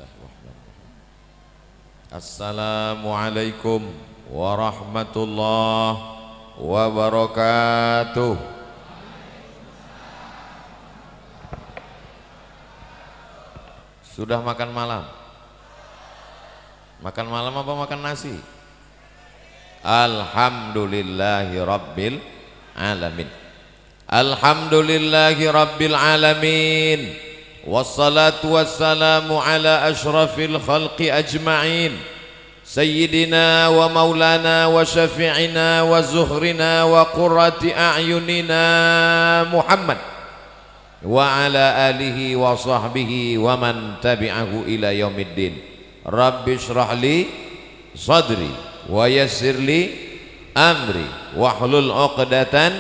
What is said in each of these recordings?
Bismillahirrahmanirrahim. Assalamualaikum warahmatullahi wabarakatuh. Sudah makan malam? Makan malam apa makan nasi? Alhamdulillahi rabbil alamin. Alhamdulillahi rabbil alamin. Wassalatu wassalamu ala ashrafil khalqi ajma'in, sayyidina wa maulana wa syafi'ina wa zuhrina wa qurrati a'yunina Muhammad wa ala alihi wa sahbihi wa man tabi'ahu ila yaumiddin. Rabbi shrah li sadri wa yassir li amri wahlul 'uqdatan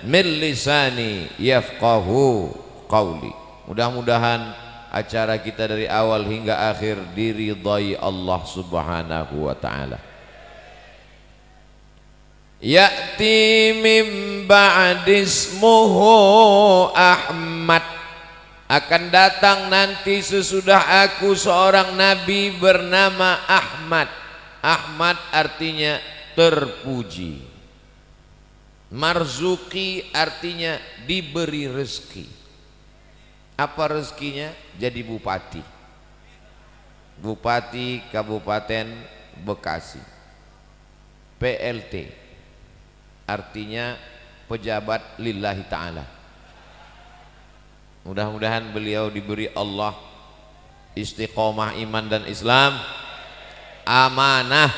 min lisani yafqahu qawli. Mudah-mudahan acara kita dari awal hingga akhir diridhai Allah Subhanahu wa taala. Ya'ti min ba'dismuhu Ahmad, akan datang nanti sesudah aku seorang nabi bernama Ahmad. Ahmad artinya terpuji. Marzuki artinya diberi rezeki. Apa rezekinya? Jadi bupati. Bupati Kabupaten Bekasi. PLT artinya pejabat lillahi ta'ala. Mudah-mudahan beliau diberi Allah istiqomah iman dan Islam, amanah,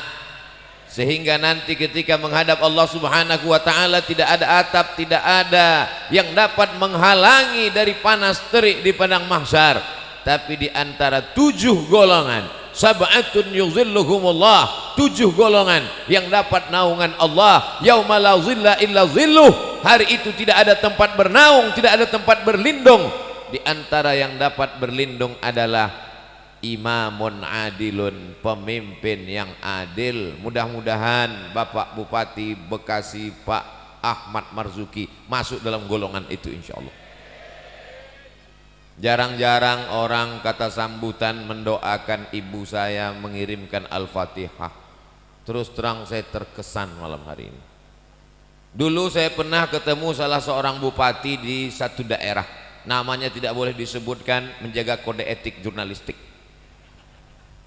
sehingga nanti ketika menghadap Allah Subhanahu wa ta'ala tidak ada atap, tidak ada yang dapat menghalangi dari panas terik di padang mahsyar. Tapi di antara 7 golongan, sab'atun yuzilluhumullah, 7 golongan yang dapat naungan Allah, yauma la zilla illa zilluh, hari itu tidak ada tempat bernaung, tidak ada tempat berlindung. Di antara yang dapat berlindung adalah imamun adilun, pemimpin yang adil. Mudah-mudahan Bapak Bupati Bekasi Pak Ahmad Marzuki masuk dalam golongan itu insyaallah. Jarang-jarang orang kata sambutan mendoakan ibu saya, mengirimkan Al-Fatihah. Terus terang saya terkesan malam hari ini. Dulu saya pernah ketemu salah seorang bupati di satu daerah, namanya tidak boleh disebutkan, menjaga kode etik jurnalistik.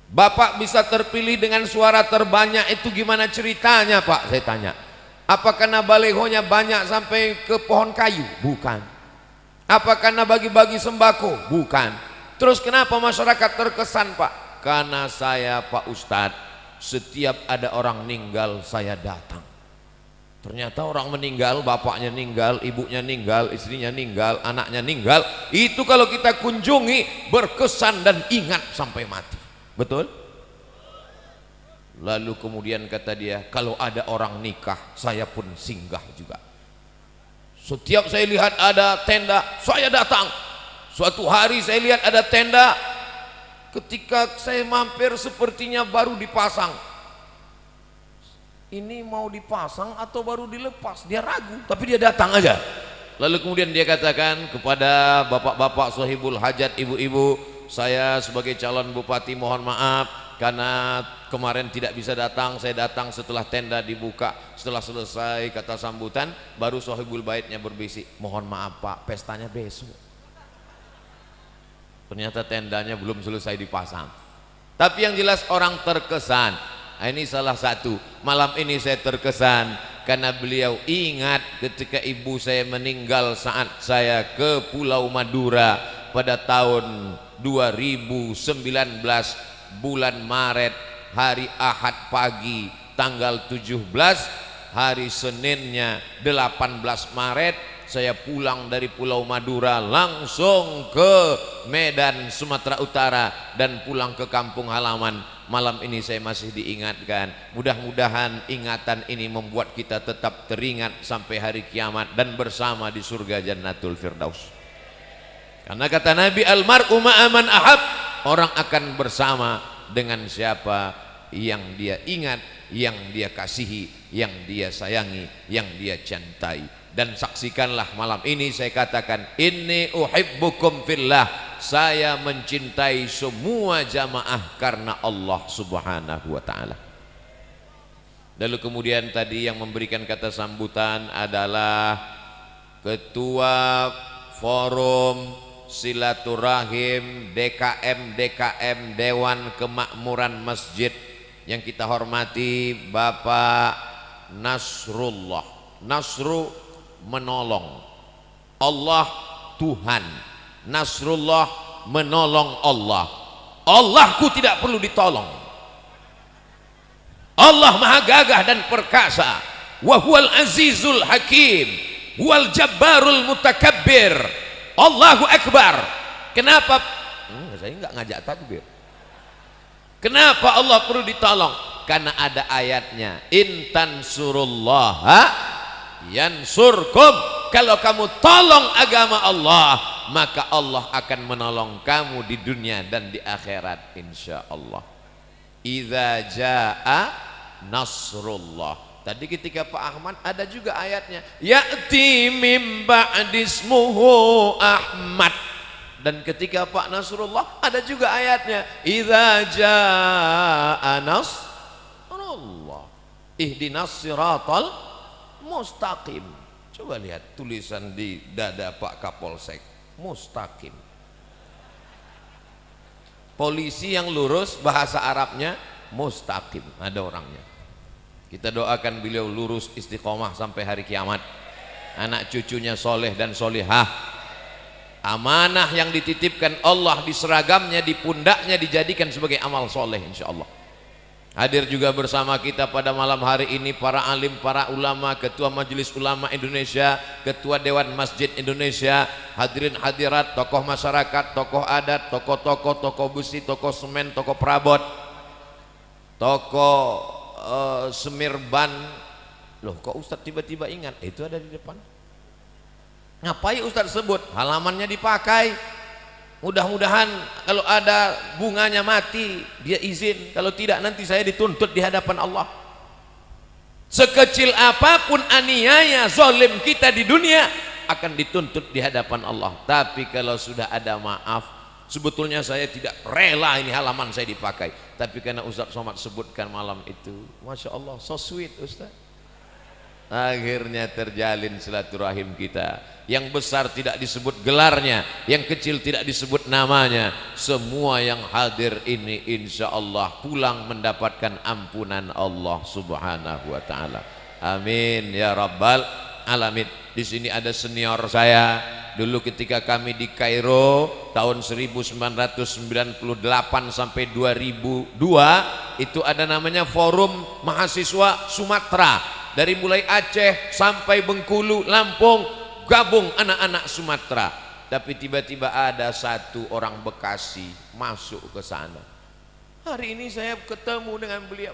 Bapak bisa terpilih dengan suara terbanyak itu gimana ceritanya Pak? Saya tanya. Apa karena balihonya banyak sampai ke pohon kayu? Bukan. Apa karena bagi-bagi sembako? Bukan. Terus kenapa masyarakat terkesan Pak? Karena saya Pak Ustadz, setiap ada orang meninggal saya datang. Ternyata orang meninggal, bapaknya meninggal, ibunya meninggal, istrinya meninggal, anaknya meninggal, itu kalau kita kunjungi berkesan dan ingat sampai mati. Betul? Lalu kemudian kata dia, kalau ada orang nikah saya pun singgah juga. Setiap saya lihat ada tenda saya datang. Suatu hari saya lihat ada tenda, ketika saya mampir sepertinya baru dipasang. Ini mau dipasang atau baru dilepas? Dia ragu, tapi dia datang aja. Lalu kemudian dia katakan kepada bapak-bapak sahibul hajat, ibu-ibu, saya sebagai calon bupati mohon maaf karena kemarin tidak bisa datang. Saya datang setelah tenda dibuka. Setelah selesai kata sambutan, baru sahibul baitnya berbisik, mohon maaf Pak, pestanya besok. Ternyata tendanya belum selesai dipasang. Tapi yang jelas orang terkesan. Nah, ini salah satu. Malam ini saya terkesan karena beliau ingat ketika ibu saya meninggal saat saya ke Pulau Madura pada tahun 2019 bulan Maret, hari Ahad pagi tanggal 17, hari Seninnya 18 Maret saya pulang dari Pulau Madura langsung ke Medan Sumatera Utara dan pulang ke kampung halaman. Malam ini saya masih diingatkan. Mudah-mudahan ingatan ini membuat kita tetap teringat sampai hari kiamat dan bersama di surga Jannatul Firdaus. Karena kata Nabi, almar'u ma'a man ahab, orang akan bersama dengan siapa yang dia ingat, yang dia kasihi, yang dia sayangi, yang dia cintai. Dan saksikanlah malam ini saya katakan, inni uhibbukum fillah, saya mencintai semua jamaah karena Allah subhanahu wa ta'ala. Lalu kemudian tadi yang memberikan kata sambutan adalah Ketua Forum Silaturahim DKM Dewan Kemakmuran Masjid yang kita hormati Bapak Nasrullah. Nasru menolong, Allah Tuhan, Nasrullah menolong Allah. Allahku tidak perlu ditolong. Allah maha gagah dan perkasa. Wa huwal azizul hakim, wal jabbarul mutakabbir. Allahu akbar. Kenapa? Saya nggak ngajak takbir. Kenapa Allah perlu ditolong? Karena ada ayatnya, in tansurullaha yansurkum. Kalau kamu tolong agama Allah, maka Allah akan menolong kamu di dunia dan di akhirat insyaallah. Idza jaa nasrullah. Tadi ketika Pak Ahmad ada juga ayatnya, ya'ti mim ba'dismuhu Ahmad. Dan ketika Pak Nasrullah ada juga ayatnya, idza jaa nasrullah ihdinas siratal mustaqim. Coba lihat tulisan di dada Pak Kapolsek, mustaqim. Polisi yang lurus bahasa Arabnya mustaqim, ada orangnya. Kita doakan beliau lurus istiqomah sampai hari kiamat, anak cucunya soleh dan solihah. Amanah yang dititipkan Allah di seragamnya, di pundaknya, dijadikan sebagai amal soleh insyaallah. Hadir juga bersama kita pada malam hari ini para alim, para ulama, Ketua Majelis Ulama Indonesia, Ketua Dewan Masjid Indonesia, hadirin hadirat, tokoh masyarakat, tokoh adat, tokoh-tokoh, tokoh besi, tokoh semen, tokoh perabot, tokoh semirban. Loh kok Ustadz tiba-tiba ingat? Itu ada di depan. Ngapain Ustadz sebut? Halamannya dipakai. Mudah-mudahan kalau ada bunganya mati dia izin, kalau tidak nanti saya dituntut di hadapan Allah. Sekecil apapun aniaya zalim kita di dunia akan dituntut di hadapan Allah. Tapi kalau sudah ada maaf, sebetulnya saya tidak rela ini halaman saya dipakai, tapi karena Ustaz Somad sebutkan malam itu, Masya Allah, so sweet Ustaz. Akhirnya terjalin silaturahim kita. Yang besar tidak disebut gelarnya, yang kecil tidak disebut namanya. Semua yang hadir ini insya Allah pulang mendapatkan ampunan Allah subhanahu wa ta'ala. Amin ya rabbal alamin. Di sini ada senior saya. Dulu ketika kami di Kairo tahun 1998 sampai 2002, itu ada namanya Forum Mahasiswa Sumatera. Dari mulai Aceh sampai Bengkulu, Lampung, gabung anak-anak Sumatera. Tapi tiba-tiba ada satu orang Bekasi masuk ke sana. Hari ini saya ketemu dengan beliau.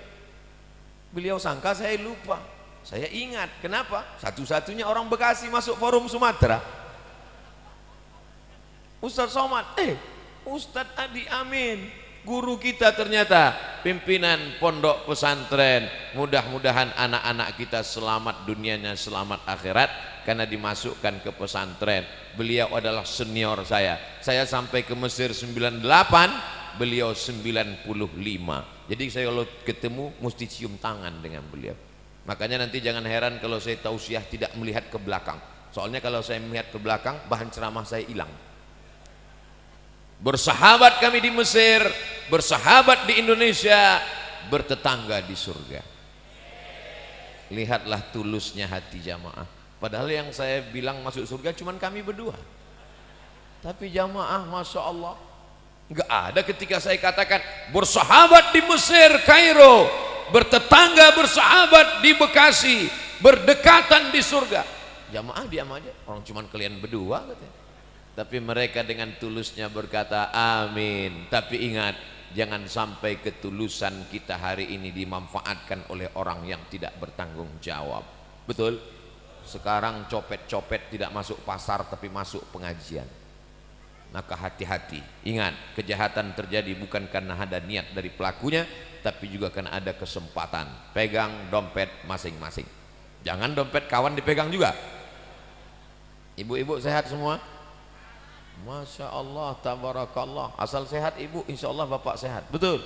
Beliau sangka saya lupa. Saya ingat. Kenapa? Satu-satunya orang Bekasi masuk Forum Sumatera. Ustadz Somad, Ustadz Adi Amin, guru kita ternyata pimpinan pondok pesantren. Mudah-mudahan anak-anak kita selamat dunianya, selamat akhirat karena dimasukkan ke pesantren. Beliau adalah senior saya. Saya sampai ke Mesir 98, beliau 95. Jadi saya kalau ketemu mesti cium tangan dengan beliau. Makanya nanti jangan heran kalau saya tausiah tidak melihat ke belakang. Soalnya kalau saya melihat ke belakang, bahan ceramah saya hilang. Bersahabat kami di Mesir, bersahabat di Indonesia, bertetangga di surga. Lihatlah tulusnya hati jamaah. Padahal yang saya bilang masuk surga cuman kami berdua. Tapi jamaah Masya Allah, nggak ada ketika saya katakan bersahabat di Mesir, Kairo, bertetangga bersahabat di Bekasi, berdekatan di surga. Jamaah diam aja, orang cuman kalian berdua katanya. Tapi mereka dengan tulusnya berkata amin. Tapi ingat, jangan sampai ketulusan kita hari ini dimanfaatkan oleh orang yang tidak bertanggung jawab. Betul? Sekarang copet-copet tidak masuk pasar tapi masuk pengajian. Maka hati-hati. Ingat, kejahatan terjadi bukan karena ada niat dari pelakunya, tapi juga karena ada kesempatan. Pegang dompet masing-masing. Jangan dompet kawan dipegang juga. Ibu-ibu sehat semua? Masya Allah, tabarakallah. Asal sehat ibu, insya Allah bapak sehat. Betul.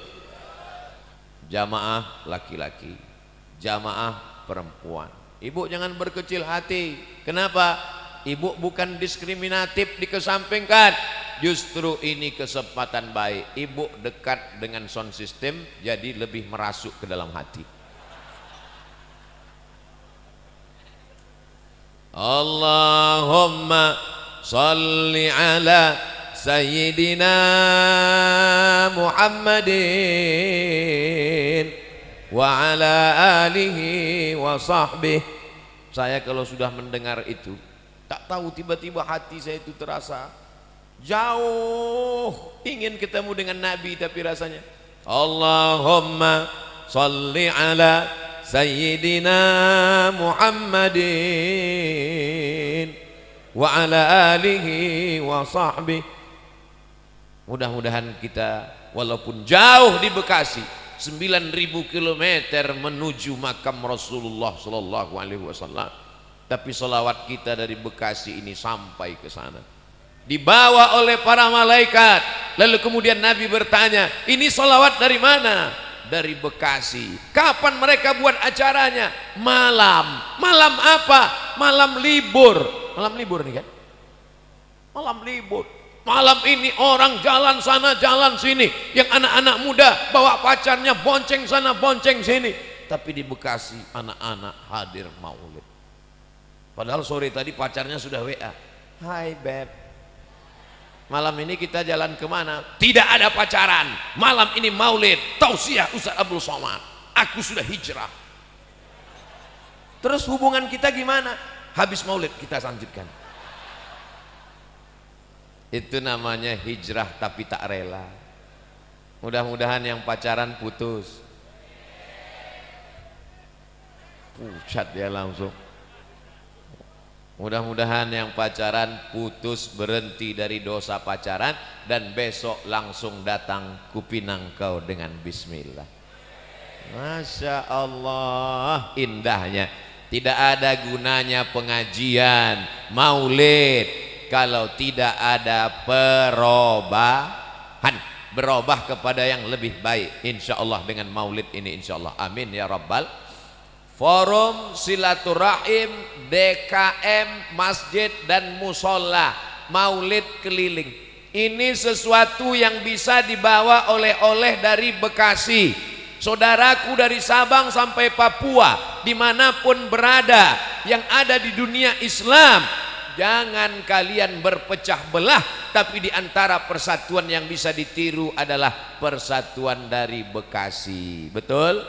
Jamaah laki-laki, jamaah perempuan. Ibu jangan berkecil hati. Kenapa? Ibu bukan diskriminatif dikesampingkan. Justru ini kesempatan baik. Ibu dekat dengan sound system, jadi lebih merasuk ke dalam hati. Allahumma salli ala Sayyidina Muhammadin wa ala alihi wa sahbihi. Saya kalau sudah mendengar itu, tak tahu tiba-tiba hati saya itu terasa jauh ingin ketemu dengan Nabi, tapi rasanya Allahumma salli ala Sayyidina Muhammadin wa ala alihi wa sahbihi. Mudah-mudahan kita walaupun jauh di Bekasi 9.000 km menuju makam Rasulullah sallallahu alaihi wasallam, tapi salawat kita dari Bekasi ini sampai ke sana, dibawa oleh para malaikat. Lalu kemudian Nabi bertanya, ini salawat dari mana? Dari Bekasi. Kapan mereka buat acaranya? Malam. Malam apa? Malam libur. Malam libur nih kan? Malam libur. Malam ini orang jalan sana jalan sini, yang anak-anak muda bawa pacarnya bonceng sana bonceng sini. Tapi di Bekasi anak-anak hadir maulid. Padahal sore tadi pacarnya sudah WA, hai beb, malam ini kita jalan kemana? Tidak ada pacaran, malam ini maulid, tausiah Ustaz Abdul Somad, aku sudah hijrah. Terus hubungan kita gimana? Habis maulid kita lanjutkan. Itu namanya hijrah tapi tak rela. Mudah-mudahan yang pacaran putus. Pucat dia langsung. Mudah-mudahan yang pacaran putus, berhenti dari dosa pacaran, dan besok langsung datang kupinang kau dengan bismillah. Masya Allah, indahnya. Tidak ada gunanya pengajian maulid kalau tidak ada perubahan, berubah kepada yang lebih baik, insya Allah dengan maulid ini, insya Allah, amin ya rabbal. Forum silaturahim DKM masjid dan musola maulid keliling, ini sesuatu yang bisa dibawa oleh-oleh dari Bekasi. Saudaraku dari Sabang sampai Papua, dimanapun berada yang ada di dunia Islam, jangan kalian berpecah belah, tapi di antara persatuan yang bisa ditiru adalah persatuan dari Bekasi. Betul?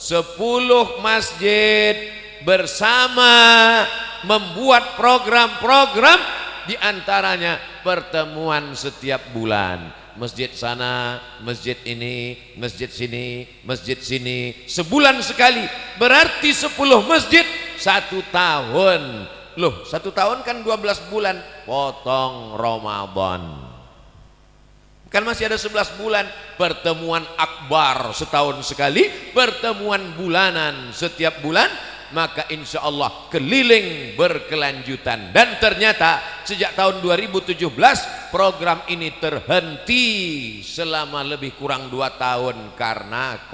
10 masjid bersama membuat program-program, di antaranya pertemuan setiap bulan. Masjid sana, masjid ini, masjid sini, masjid sini, sebulan sekali. Berarti 10 masjid 1 tahun. Loh, 1 tahun kan 12 bulan, potong Ramadan kan masih ada 11 bulan. Pertemuan akbar setahun sekali, pertemuan bulanan setiap bulan, maka insya Allah keliling berkelanjutan. Dan ternyata sejak tahun 2017 program ini terhenti selama lebih kurang 2 tahun karena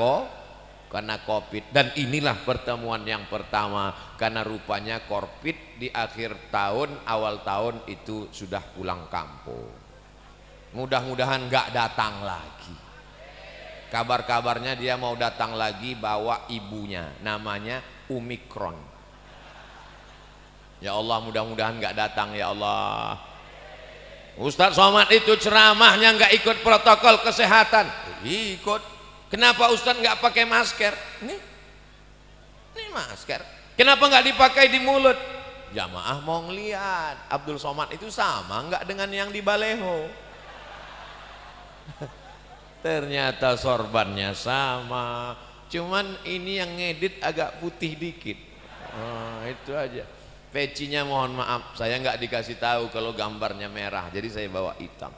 Covid. Dan inilah pertemuan yang pertama, karena rupanya Covid di akhir tahun awal tahun itu sudah pulang kampung. Mudah-mudahan gak datang lagi. Kabar-kabarnya dia mau datang lagi bawa ibunya, namanya Omikron. Ya Allah, mudah-mudahan gak datang ya Allah. Ustaz Somad itu ceramahnya gak ikut protokol kesehatan. Ikut. Kenapa Ustaz gak pakai masker? Ini masker. Kenapa gak dipakai di mulut? Jamaah mau ngeliat Abdul Somad itu sama gak dengan yang di Baleho? Ternyata sorbannya sama, cuman ini yang ngedit agak putih dikit. Itu aja. Pecinya mohon maaf, saya nggak dikasih tahu kalau gambarnya merah, jadi saya bawa hitam.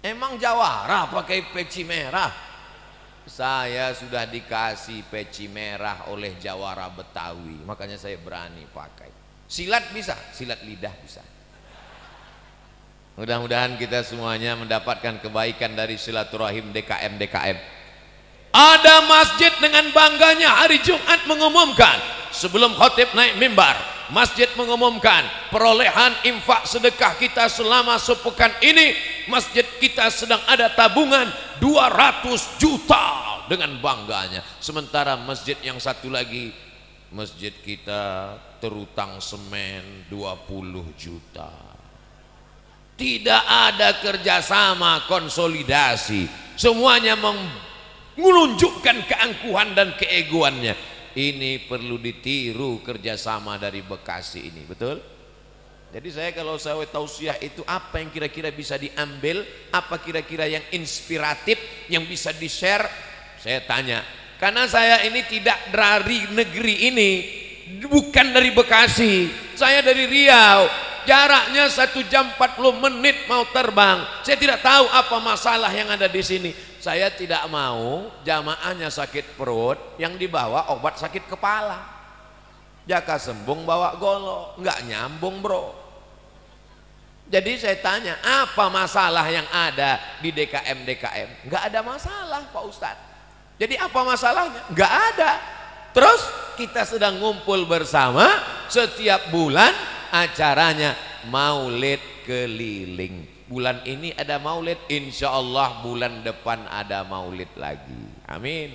Emang Jawara pakai peci merah? Saya sudah dikasih peci merah oleh Jawara Betawi, makanya saya berani pakai. Silat bisa, silat lidah bisa. Mudah-mudahan kita semuanya mendapatkan kebaikan dari silaturahim DKM. Ada masjid dengan bangganya hari Jumat mengumumkan sebelum khatib naik mimbar, masjid mengumumkan perolehan infak sedekah kita selama sepekan ini, masjid kita sedang ada tabungan 200 juta dengan bangganya. Sementara masjid yang satu lagi, masjid kita terutang semen 20 juta. Tidak ada kerjasama konsolidasi, semuanya menunjukkan keangkuhan dan keegoannya. Ini perlu ditiru kerjasama dari Bekasi ini, betul? Jadi saya kalau saya tausiah itu apa yang kira-kira bisa diambil, apa kira-kira yang inspiratif yang bisa di-share, saya tanya. Karena saya ini tidak dari negeri ini, bukan dari Bekasi, saya dari Riau. Jaraknya 1 jam 40 menit mau terbang. Saya tidak tahu apa masalah yang ada di sini. Saya tidak mau jamaahnya sakit perut, yang dibawa obat sakit kepala. Jaka sembung bawa golok, nggak nyambung bro. Jadi saya tanya, apa masalah yang ada di DKM? Nggak ada masalah Pak Ustadz. Jadi apa masalahnya? Nggak ada. Terus kita sedang ngumpul bersama setiap bulan. Acaranya maulid keliling. Bulan ini ada maulid, insya Allah bulan depan ada maulid lagi. Amin.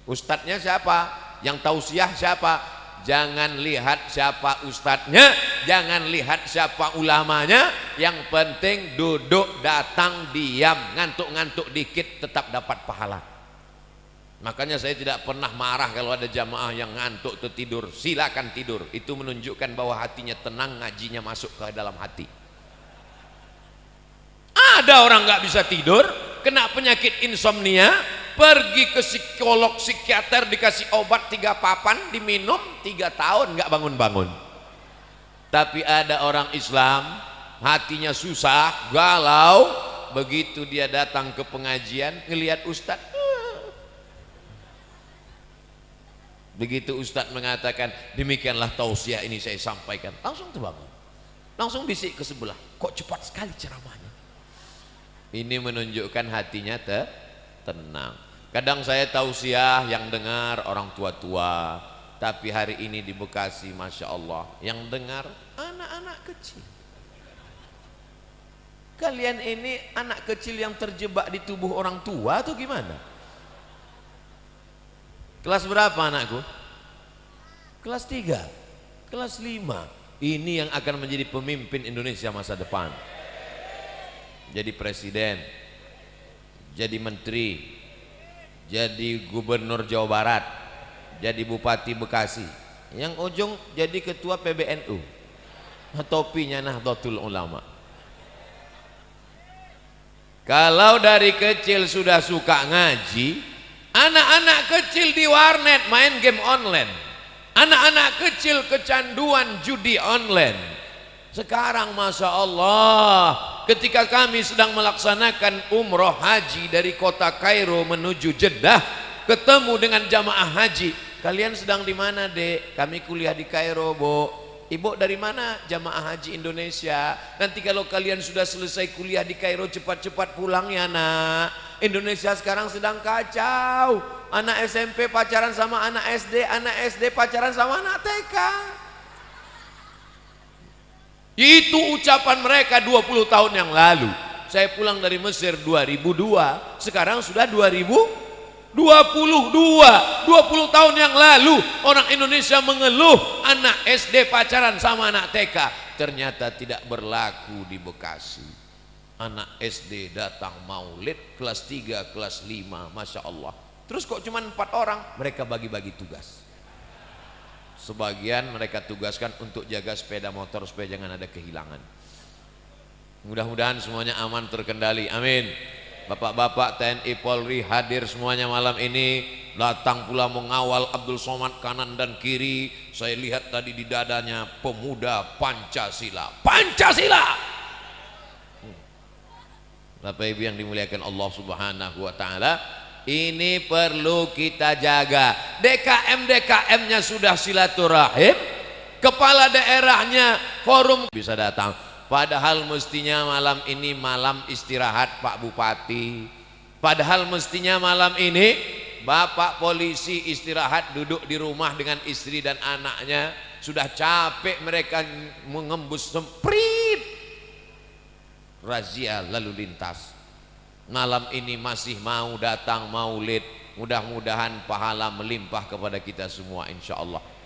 Ustadznya siapa? Yang tausiah siapa? Jangan lihat siapa ustadznya, jangan lihat siapa ulamanya. Yang penting duduk, datang, diam, ngantuk-ngantuk dikit tetap dapat pahala. Makanya saya tidak pernah marah kalau ada jamaah yang ngantuk tertidur. Silakan tidur, itu menunjukkan bahwa hatinya tenang, ngajinya masuk ke dalam hati. Ada orang nggak bisa tidur, kena penyakit insomnia, pergi ke psikolog, psikiater, dikasih obat 3 papan, diminum 3 tahun nggak bangun-bangun. Tapi ada orang Islam, hatinya susah, galau, begitu dia datang ke pengajian, ngelihat ustadz. Begitu ustadz mengatakan demikianlah tausiah ini saya sampaikan, langsung terbangun, langsung bisik ke sebelah, kok cepat sekali ceramahnya. Ini menunjukkan hatinya tenang. Kadang saya tausiah yang dengar orang tua-tua, tapi hari ini di Bekasi Masya Allah yang dengar anak-anak kecil. Kalian ini anak kecil yang terjebak di tubuh orang tua atau gimana? Kelas berapa anakku? Kelas 3, kelas 5. Ini yang akan menjadi pemimpin Indonesia masa depan. Jadi presiden, jadi menteri, jadi gubernur Jawa Barat, jadi bupati Bekasi. Yang ujung jadi ketua PBNU. Topinya Nahdlatul Ulama. Kalau dari kecil sudah suka ngaji, anak-anak kecil di warnet main game online, anak-anak kecil kecanduan judi online. Sekarang Masya Allah, ketika kami sedang melaksanakan umroh haji dari kota Kairo menuju Jeddah, ketemu dengan jamaah haji. Kalian sedang di mana dek? Kami kuliah di Kairo bu. Ibu dari mana? Jamaah haji Indonesia. Nanti kalau kalian sudah selesai kuliah di Kairo cepat-cepat pulang ya nak. Indonesia sekarang sedang kacau. Anak SMP pacaran sama anak SD pacaran sama anak TK. Itu ucapan mereka 20 tahun yang lalu. Saya pulang dari Mesir 2002, sekarang sudah 2022. 20 tahun yang lalu orang Indonesia mengeluh anak SD pacaran sama anak TK. Ternyata tidak berlaku di Bekasi. Anak SD datang maulid, kelas 3, kelas 5, Masya Allah. Terus kok cuma 4 orang? Mereka bagi-bagi tugas. Sebagian mereka tugaskan untuk jaga sepeda motor supaya jangan ada kehilangan. Mudah-mudahan semuanya aman terkendali, amin. Bapak-bapak TNI Polri hadir semuanya malam ini, datang pula mengawal Abdul Somad kanan dan kiri. Saya lihat tadi di dadanya pemuda Pancasila. Pancasila. Bapak Ibu yang dimuliakan Allah Subhanahu wa taala, ini perlu kita jaga. DKM-DKM-nya sudah silaturahim, kepala daerahnya forum bisa datang. Padahal mestinya malam ini malam istirahat Pak Bupati. Padahal mestinya malam ini Bapak polisi istirahat, duduk di rumah dengan istri dan anaknya. Sudah capek mereka mengembus semprit razia lalu lintas. Malam ini masih mau datang maulid. Mudah-mudahan pahala melimpah kepada kita semua insyaallah.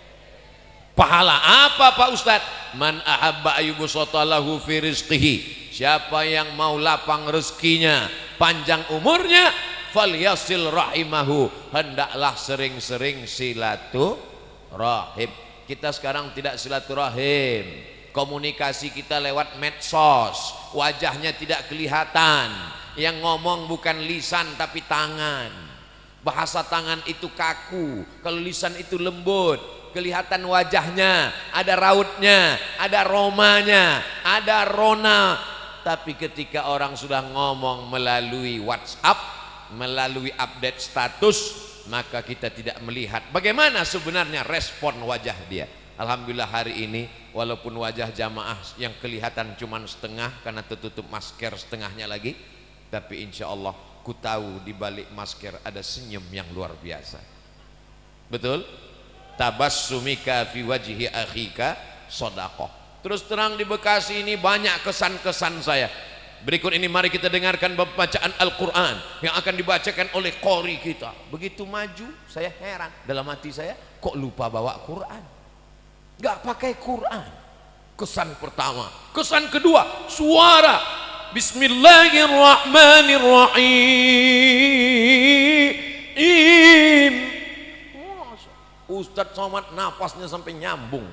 Pahala apa Pak Ustadz? Man ahabba ayyubsatalahu fi rizqihi. Siapa yang mau lapang rezekinya, panjang umurnya, falyasil rahimahu. Hendaklah sering-sering silaturahim. Kita sekarang tidak silaturahim. Komunikasi kita lewat medsos. Wajahnya tidak kelihatan. Yang ngomong bukan lisan tapi tangan. Bahasa tangan itu kaku, kalau lisan itu lembut. Kelihatan wajahnya, ada rautnya, ada romanya, ada rona. Tapi ketika orang sudah ngomong melalui WhatsApp, melalui update status, maka kita tidak melihat bagaimana sebenarnya respon wajah dia. Alhamdulillah hari ini walaupun wajah jamaah yang kelihatan cuma setengah karena tertutup masker setengahnya lagi, tapi insya Allah ku tahu di balik masker ada senyum yang luar biasa. Betul? Tabassumika fi wajhi akhika shadaqah. Terus terang di Bekasi ini banyak kesan-kesan saya. Berikut ini mari kita dengarkan bacaan Al-Quran yang akan dibacakan oleh qori kita. Begitu maju saya heran, dalam hati saya kok lupa bawa Quran, gak pakai Quran. Kesan pertama. Kesan kedua, suara Bismillahirrahmanirrahim. Ustadz Somad napasnya sampai nyambung,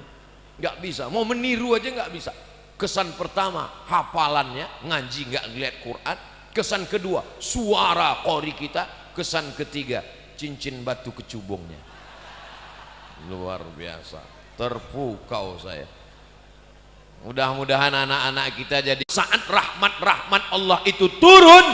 nggak bisa, mau meniru aja nggak bisa. Kesan pertama hafalannya, ngaji nggak ngeliat Quran. Kesan kedua suara qori kita. Kesan ketiga cincin batu kecubungnya. Luar biasa, terpukau saya. Mudah-mudahan anak-anak kita jadi saat rahmat-rahmat Allah itu turun,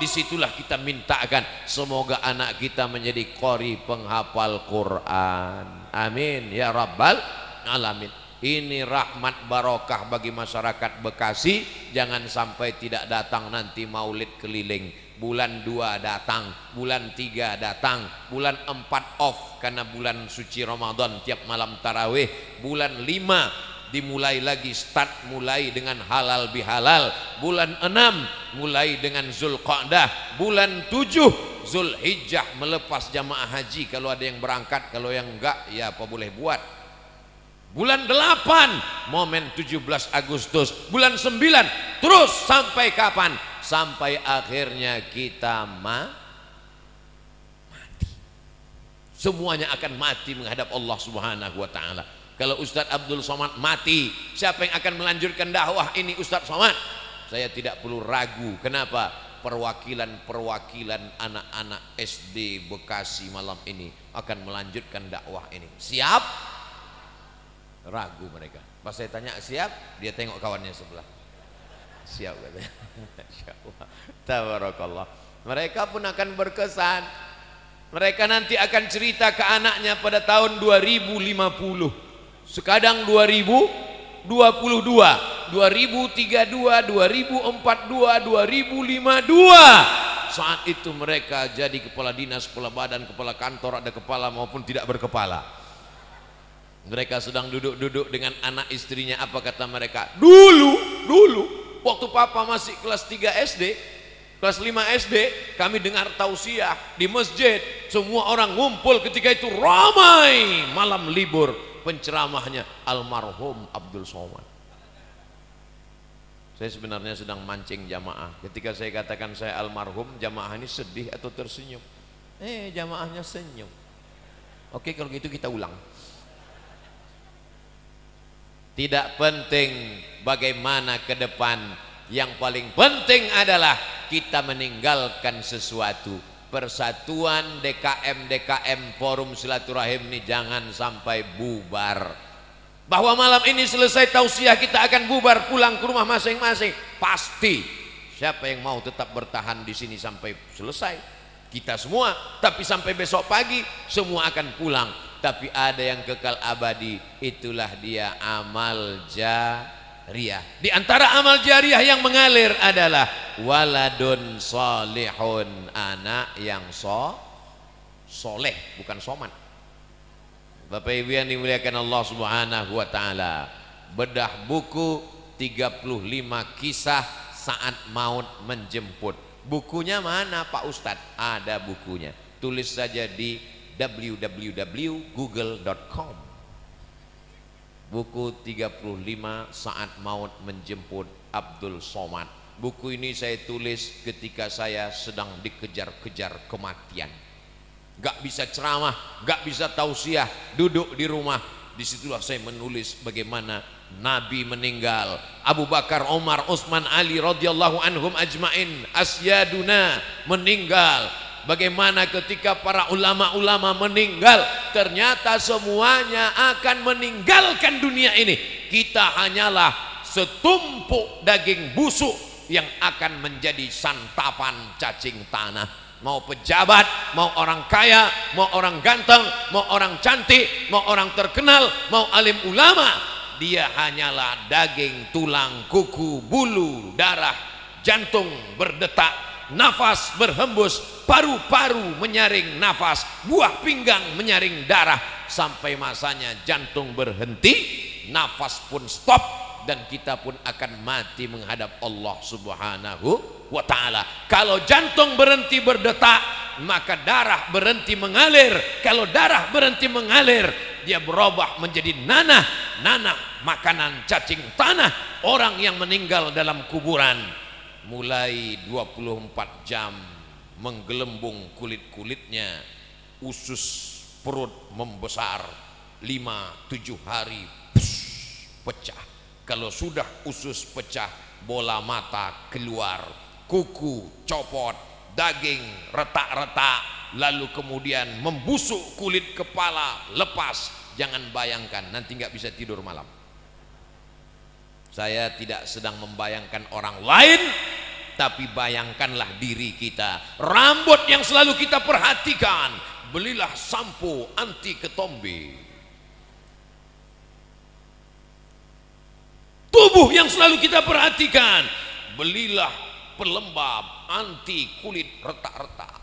disitulah kita mintakan semoga anak kita menjadi qori penghafal Quran. Amin ya rabbal alamin. Ini rahmat barokah bagi masyarakat Bekasi. Jangan sampai tidak datang nanti maulid keliling. Bulan 2 datang, bulan 3 datang, bulan 4 off karena bulan suci Ramadan tiap malam tarawih. Bulan 5 dimulai lagi, start mulai dengan halal bihalal. Bulan 6 mulai dengan Zulqa'dah. Bulan 7 Zulhijjah melepas jamaah haji kalau ada yang berangkat, kalau yang enggak ya apa boleh buat. Bulan 8 momen 17 Agustus. Bulan 9 terus sampai kapan? Sampai akhirnya kita mati. Semuanya akan mati menghadap Allah Subhanahu wa taala. Kalau Ustadz Abdul Somad mati, siapa yang akan melanjutkan dakwah ini Ustadz Somad? Saya tidak perlu ragu. Kenapa? Perwakilan anak-anak SD Bekasi malam ini akan melanjutkan dakwah ini. Siap? Ragu mereka. Pas saya tanya siap, dia tengok kawannya sebelah. Siap katanya. Tabarakallah. Mereka pun akan berkesan. Mereka nanti akan cerita ke anaknya pada tahun 2050. Sekadang 2022, 2032, 2042, 2052. Saat itu mereka jadi kepala dinas, kepala badan, kepala kantor, ada kepala maupun tidak berkepala. Mereka sedang duduk-duduk dengan anak istrinya. Apa kata mereka? Dulu waktu papa masih kelas 3 SD, kelas 5 SD, kami dengar tausiah di masjid. Semua orang ngumpul ketika itu ramai. Malam libur, penceramahnya almarhum Abdul Somad. Saya sebenarnya sedang mancing jamaah. Ketika saya katakan saya almarhum, jamaah ini sedih atau tersenyum? Jamaahnya senyum. Oke, kalau gitu kita ulang. Tidak penting bagaimana ke depan, yang paling penting adalah kita meninggalkan sesuatu. Persatuan DKM Forum Silaturahim ini jangan sampai bubar. Bahwa malam ini selesai tausiah kita akan bubar pulang ke rumah masing-masing, pasti. Siapa yang mau tetap bertahan di sini sampai selesai? Kita semua. Tapi sampai besok pagi semua akan pulang. Tapi ada yang kekal abadi, itulah dia amal jariah. Di antara amal jariah yang mengalir adalah waladun solihun, anak yang soleh, bukan soman. Bapak Ibu yang dimuliakan Allah Subhanahu wa taala, bedah buku 35 kisah saat maut menjemput. Bukunya mana Pak Ustadz? Ada bukunya. Tulis saja di www.google.com. Buku 35 saat maut menjemput Abdul Somad. Buku ini saya tulis ketika saya sedang dikejar-kejar kematian. Gak bisa ceramah, gak bisa tausiah, duduk di rumah. Disitulah saya menulis bagaimana Nabi meninggal, Abu Bakar, Umar, Utsman, Ali radhiyallahu anhum ajmain, asyaduna meninggal. Bagaimana ketika para ulama-ulama meninggal, ternyata semuanya akan meninggalkan dunia ini. Kita hanyalah setumpuk daging busuk yang akan menjadi santapan cacing tanah. Mau pejabat, mau orang kaya, mau orang ganteng, mau orang cantik, mau orang terkenal, mau alim ulama, dia hanyalah daging, tulang, kuku, bulu, darah, jantung berdetak, nafas berhembus, paru-paru menyaring nafas, buah pinggang menyaring darah, sampai masanya jantung berhenti, nafas pun stop, dan kita pun akan mati menghadap Allah Subhanahu wa ta'ala. Kalau jantung berhenti berdetak, maka darah berhenti mengalir. Kalau darah berhenti mengalir, dia berubah menjadi nanah. Nanah makanan cacing tanah orang yang meninggal dalam kuburan. Mulai 24 jam menggelembung kulit-kulitnya, usus perut membesar, 5-7 hari pecah. Kalau sudah usus pecah, bola mata keluar, kuku copot, daging retak-retak, lalu kemudian membusuk kulit kepala, lepas. Jangan bayangkan, nanti nggak bisa tidur malam. Saya tidak sedang membayangkan orang lain, tapi bayangkanlah diri kita. Rambut yang selalu kita perhatikan, belilah sampo anti ketombe. Tubuh yang selalu kita perhatikan, belilah pelembab anti kulit retak-retak.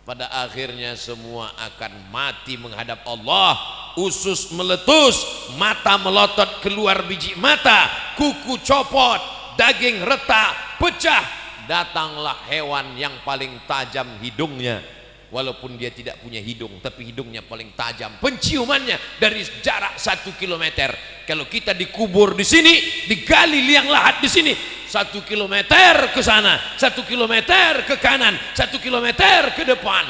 Pada akhirnya semua akan mati menghadap Allah. Usus meletus, mata melotot keluar biji mata, kuku copot, daging retak, pecah. Datanglah hewan yang paling tajam hidungnya. Walaupun dia tidak punya hidung, tapi hidungnya paling tajam. Penciumannya dari jarak 1 kilometer. Kalau kita dikubur di sini, digali liang lahat di sini, 1 kilometer ke sana, 1 kilometer ke kanan, 1 kilometer ke depan,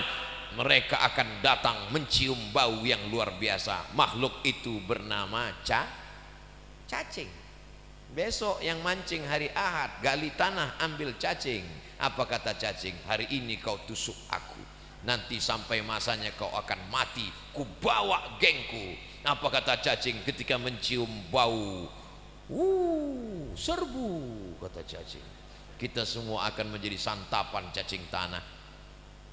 mereka akan datang mencium bau yang luar biasa. Makhluk itu bernama cacing. Besok yang mancing hari Ahad, gali tanah ambil cacing. Apa kata cacing? Hari ini kau tusuk aku, nanti sampai masanya kau akan mati, ku bawa gengku. Apa kata cacing ketika mencium bau? Serbu, kata cacing. Kita semua akan menjadi santapan cacing tanah.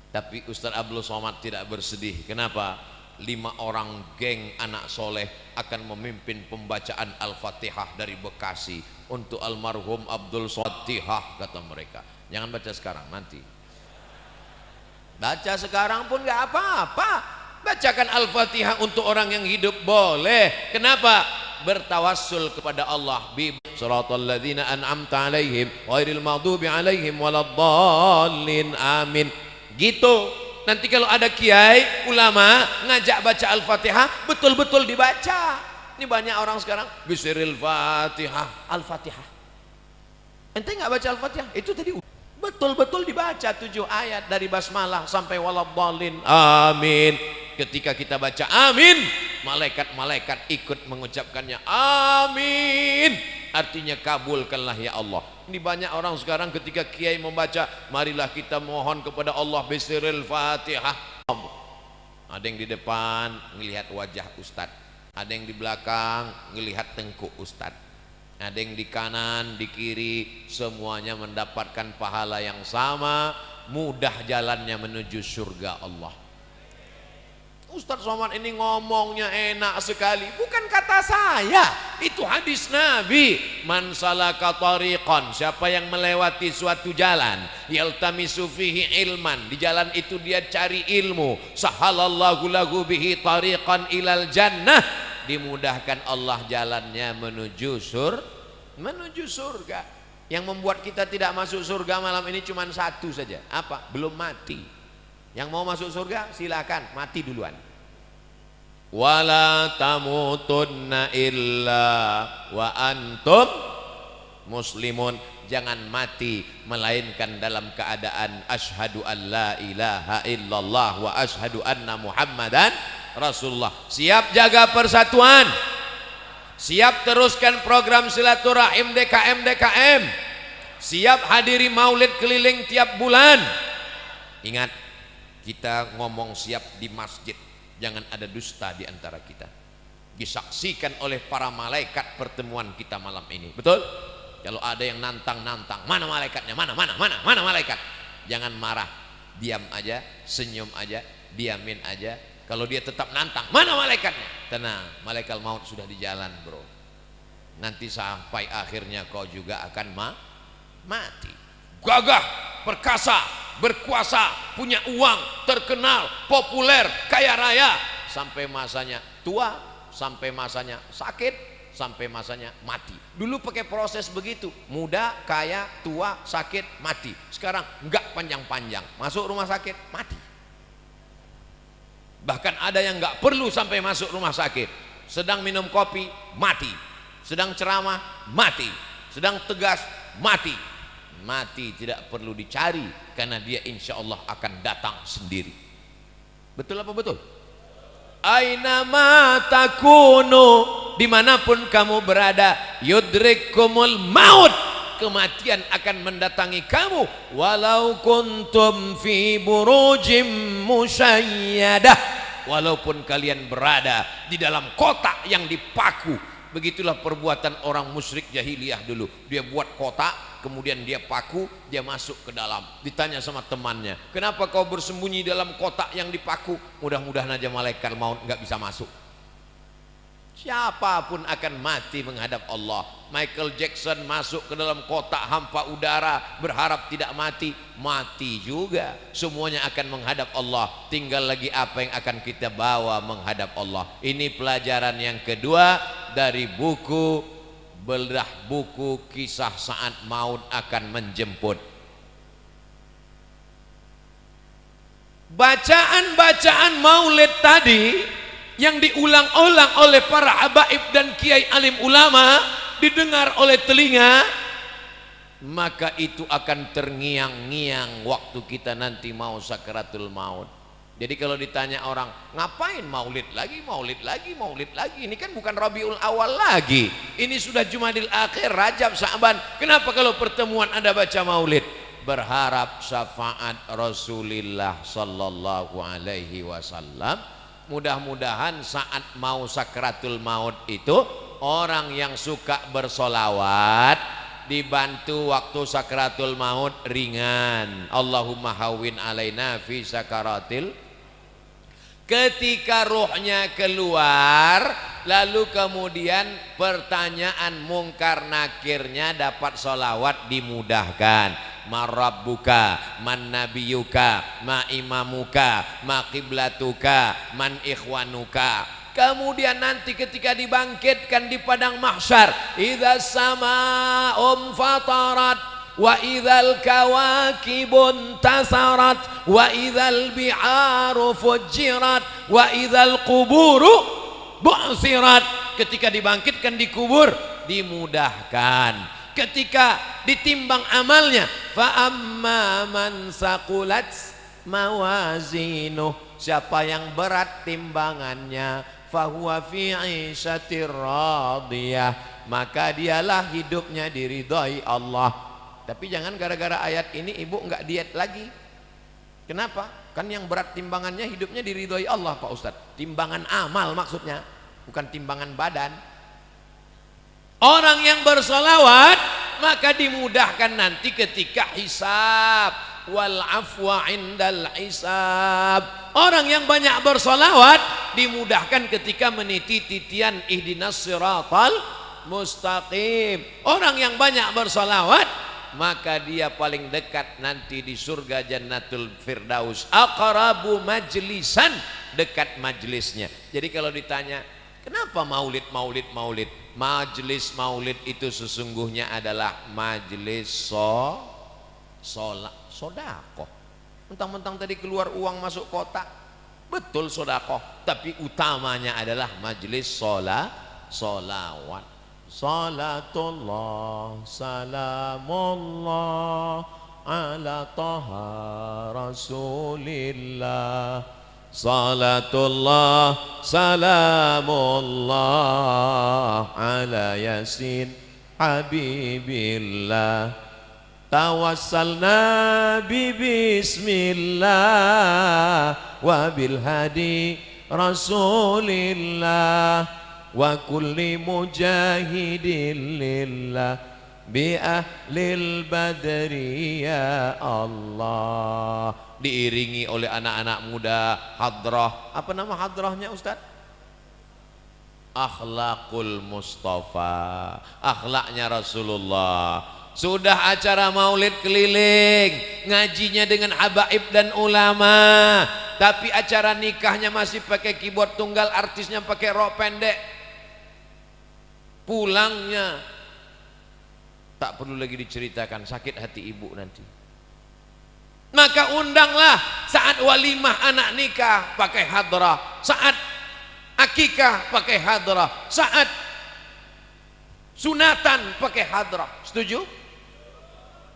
Tapi Ustaz Abdul Somad tidak bersedih. Kenapa? 5 orang geng anak soleh akan memimpin pembacaan Al-Fatihah dari Bekasi untuk almarhum Abdul Somad. Kata mereka, jangan baca sekarang, nanti baca sekarang pun gak apa-apa. Bacakan Al-Fatihah untuk orang yang hidup boleh. Kenapa? Bertawassul kepada Allah. Bi siratal ladzina an'amta alaihim ghairil maghdubi alaihim waladdallin, amin. Gitu. Nanti kalau ada kiai ulama ngajak baca Al-Fatihah, betul-betul dibaca. Ini banyak orang sekarang bisiril Fatihah, Al-Fatihah. Ente nggak baca Al-Fatihah? Itu tadi betul-betul dibaca 7 ayat dari basmalah sampai waladdallin, amin. Ketika kita baca amin, malaikat-malaikat ikut mengucapkannya amin, artinya kabulkanlah ya Allah. Ini banyak orang sekarang ketika kiai membaca, marilah kita mohon kepada Allah bisiril Fatihah. Ada yang di depan ngelihat wajah ustadz, ada yang di belakang ngelihat tengkuk ustadz, ada yang di kanan, di kiri, semuanya mendapatkan pahala yang sama, mudah jalannya menuju surga Allah. Ustadz Somad ini ngomongnya enak sekali. Bukan kata saya, itu hadis Nabi. Man salaka tariqan, siapa yang melewati suatu jalan, yaltamisu fihi ilman, di jalan itu dia cari ilmu, sahalallahu lahu bihi tariqan ilal jannah, dimudahkan Allah jalannya menuju surga. Yang membuat kita tidak masuk surga malam ini cuma satu saja. Apa? Belum mati. Yang mau masuk surga silakan mati duluan. Wala tamutunna illa wa antum muslimun, jangan mati melainkan dalam keadaan asyhadu an la ilaha illallah wa asyhadu anna muhammadan rasulullah. Siap jaga persatuan, siap teruskan program silaturahim DKM, siap hadiri maulid keliling tiap bulan. Ingat, kita ngomong siap di masjid, jangan ada dusta di antara kita. Disaksikan oleh para malaikat pertemuan kita malam ini. Betul? Kalau ada yang nantang-nantang, mana malaikatnya? Mana malaikat? Jangan marah, diam aja, senyum aja, diamin aja. Kalau dia tetap nantang, mana malaikatnya? Tenang, malaikat maut sudah di jalan, bro. Nanti sampai akhirnya kau juga akan mati. Gagah, perkasa, berkuasa, punya uang, terkenal, populer, kaya raya, sampai masanya tua, sampai masanya sakit, sampai masanya mati. Dulu pakai proses begitu, muda, kaya, tua, sakit, mati. Sekarang enggak panjang-panjang, masuk rumah sakit, mati. Bahkan ada yang enggak perlu sampai masuk rumah sakit, sedang minum kopi, mati, sedang ceramah, mati, sedang tegas, mati. Mati tidak perlu dicari, karena dia insya Allah akan datang sendiri. Betul apa betul? Aina ma takunu, dimanapun kamu berada, yudrikumul maut, kematian akan mendatangi kamu. Walau kuntum fi burujim musyayyadah, walaupun kalian berada di dalam kotak yang dipaku. Begitulah perbuatan orang musyrik jahiliyah dulu. Dia buat kotak, kemudian dia paku, dia masuk ke dalam. Ditanya sama temannya, kenapa kau bersembunyi dalam kotak yang dipaku? Mudah-mudahan aja malaikat maut nggak bisa masuk. Siapapun akan mati menghadap Allah. Michael Jackson masuk ke dalam kotak hampa udara, berharap tidak mati, mati juga. Semuanya akan menghadap Allah. Tinggal lagi apa yang akan kita bawa menghadap Allah. Ini pelajaran yang kedua dari buku bedah buku kisah saat maut akan menjemput. Bacaan-bacaan maulid tadi yang diulang-ulang oleh para habaib dan kiai alim ulama, didengar oleh telinga, maka itu akan terngiang-ngiang waktu kita nanti mau sakaratul maut. Jadi kalau ditanya orang, ngapain maulid lagi, ini kan bukan Rabiul Awal lagi, ini sudah Jumadil Akhir, Rajab, Sa'ban. Kenapa kalau pertemuan Anda baca maulid? Berharap syafaat Rasulullah sallallahu alaihi wasallam. Mudah-mudahan saat mau sakratul maut itu, orang yang suka bersolawat dibantu waktu sakratul maut ringan. Allahumma hawwin alaina fi sakaratil. Ketika ruhnya keluar, lalu kemudian pertanyaan mungkar nakirnya dapat solawat dimudahkan. Ma rabbuka, man nabiyuka, ma imamuka, ma qiblatuka, man ikhwanuka. Kemudian nanti ketika dibangkitkan di padang mahsyar, idza sama'um fatarat wa idzal kawakibun tasarat wa idzal bi'aru fujirat wa idzal quburu bu'sirat. Ketika dibangkitkan di kubur dimudahkan. Ketika ditimbang amalnya, fa amma man saqulat mawazinuh, siapa yang berat timbangannya, fa huwa fi 'ishatir radiyah, maka dialah hidupnya diridhai Allah. Tapi jangan gara-gara ayat ini ibu enggak diet lagi. Kenapa? Kan yang berat timbangannya hidupnya diridhai Allah Pak Ustadz. Timbangan amal maksudnya, bukan timbangan badan. Orang yang bersolawat maka dimudahkan nanti ketika hisab, wal afwa indal hisab. Orang yang banyak bersolawat dimudahkan ketika meniti titian ihdinas siratal mustaqim. Orang yang banyak bersolawat maka dia paling dekat nanti di surga Jannatul Firdaus, aqrabu majlisan, dekat majlisnya. Jadi kalau ditanya kenapa maulid, majlis maulid itu sesungguhnya adalah majlis sodakoh. Mentang-mentang tadi keluar uang masuk kotak, betul sodakoh, tapi utamanya adalah majlis solawat. Salatullah salamullah ala taha rasulillah. Salatullah salamullah ala yasin habibillah. Tawassalna bi bismillah wa bil hadi rasulillah wa kulli mujahidin lillah bi ahlil badri ya Allah. Diiringi oleh anak-anak muda hadrah. Apa nama hadrahnya Ustaz? Akhlakul Mustafa, akhlaknya Rasulullah. Sudah acara maulid keliling, ngajinya dengan habaib dan ulama, tapi acara nikahnya masih pakai keyboard tunggal, artisnya pakai rok pendek. Pulangnya tak perlu lagi diceritakan, sakit hati ibu nanti. Maka undanglah saat walimah anak nikah pakai hadrah, saat akikah pakai hadrah, saat sunatan pakai hadrah. Setuju?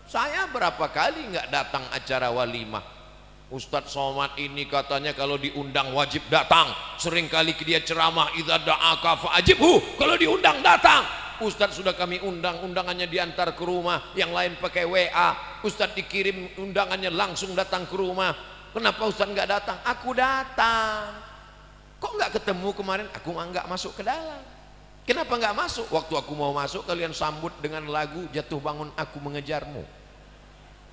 Saya berapa kali nggak datang acara walimah. Ustadz Somad ini katanya kalau diundang wajib datang. Seringkali dia ceramah, idza da'aka fa'ajibhu, kalau diundang datang. Ustadz sudah kami undang, undangannya diantar ke rumah, yang lain pakai WA. Ustadz dikirim undangannya langsung datang ke rumah. Kenapa Ustadz nggak datang? Aku datang. Kok nggak ketemu kemarin? Aku nggak masuk ke dalam. Kenapa nggak masuk? Waktu aku mau masuk kalian sambut dengan lagu Jatuh Bangun Aku Mengejarmu.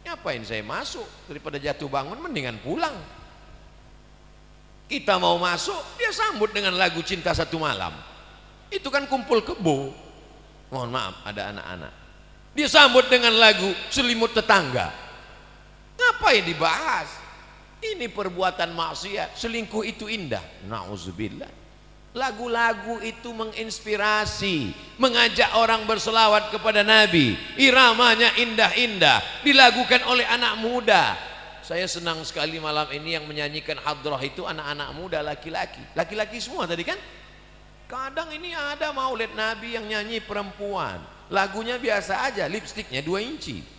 Ngapain saya masuk? Daripada jatuh bangun mendingan pulang. Kita mau masuk, dia sambut dengan lagu Cinta Satu Malam. Itu kan kumpul kebo. Mohon maaf, ada anak-anak. Dia sambut dengan lagu Selimut Tetangga. Ngapain dibahas? Ini perbuatan maksiat. Selingkuh itu indah. Na'udzubillah. Lagu-lagu itu menginspirasi, mengajak orang berselawat kepada Nabi. Iramanya indah-indah, dilakukan oleh anak muda. Saya senang sekali malam ini yang menyanyikan hadrah itu anak-anak muda, laki-laki. Laki-laki semua tadi kan? Kadang ini ada maulid Nabi yang nyanyi perempuan, lagunya biasa aja, lipstiknya 2 inci.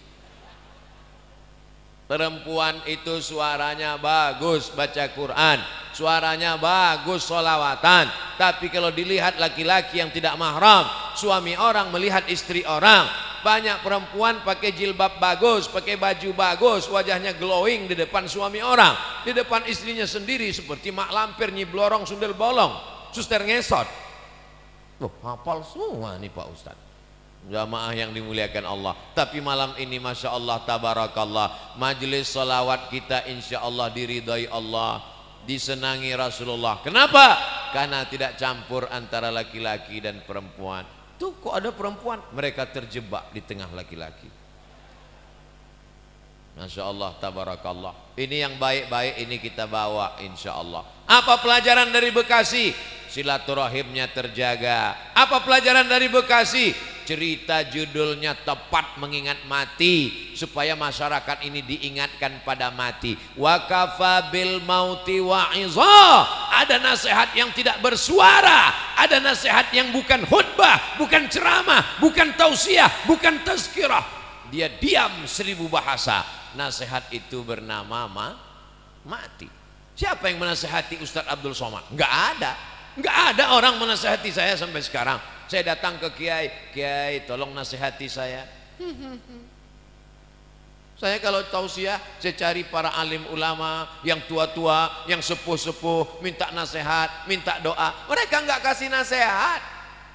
Perempuan itu suaranya bagus baca Quran, suaranya bagus solawatan. Tapi kalau dilihat laki-laki yang tidak mahram, suami orang melihat istri orang. Banyak perempuan pakai jilbab bagus, pakai baju bagus, wajahnya glowing di depan suami orang, di depan istrinya sendiri seperti mak lampir, nyi blorong, sundel bolong, suster ngesot. Loh, hafal semua nih Pak Ustadz. Jamaah yang dimuliakan Allah. Tapi malam ini Masya Allah tabarakallah, majelis salawat kita insya Allah diridhai Allah, disenangi Rasulullah. Kenapa? Karena tidak campur antara laki-laki dan perempuan. Tuh kok ada perempuan, mereka terjebak di tengah laki-laki. Masya Allah tabarakallah. Ini yang baik-baik ini kita bawa insya Allah. Apa pelajaran dari Bekasi? Silaturahimnya terjaga. Apa pelajaran dari Bekasi? Cerita judulnya tepat, mengingat mati, supaya masyarakat ini diingatkan pada mati. Wa kafa bil mauti wa'iza. Ada nasihat yang tidak bersuara, ada nasihat yang bukan khutbah, bukan ceramah, bukan tausiah, bukan tazkirah. Dia diam 1000 bahasa. Nasihat itu bernama mati. Siapa yang menasihati Ustadz Abdul Somad? Enggak ada. Enggak ada orang menasihati saya sampai sekarang. Saya datang ke Kiai, Kiai tolong nasihati saya. Saya kalau tausiah, saya cari para alim ulama yang tua-tua, yang sepuh-sepuh, minta nasihat, minta doa. Mereka enggak kasih nasihat.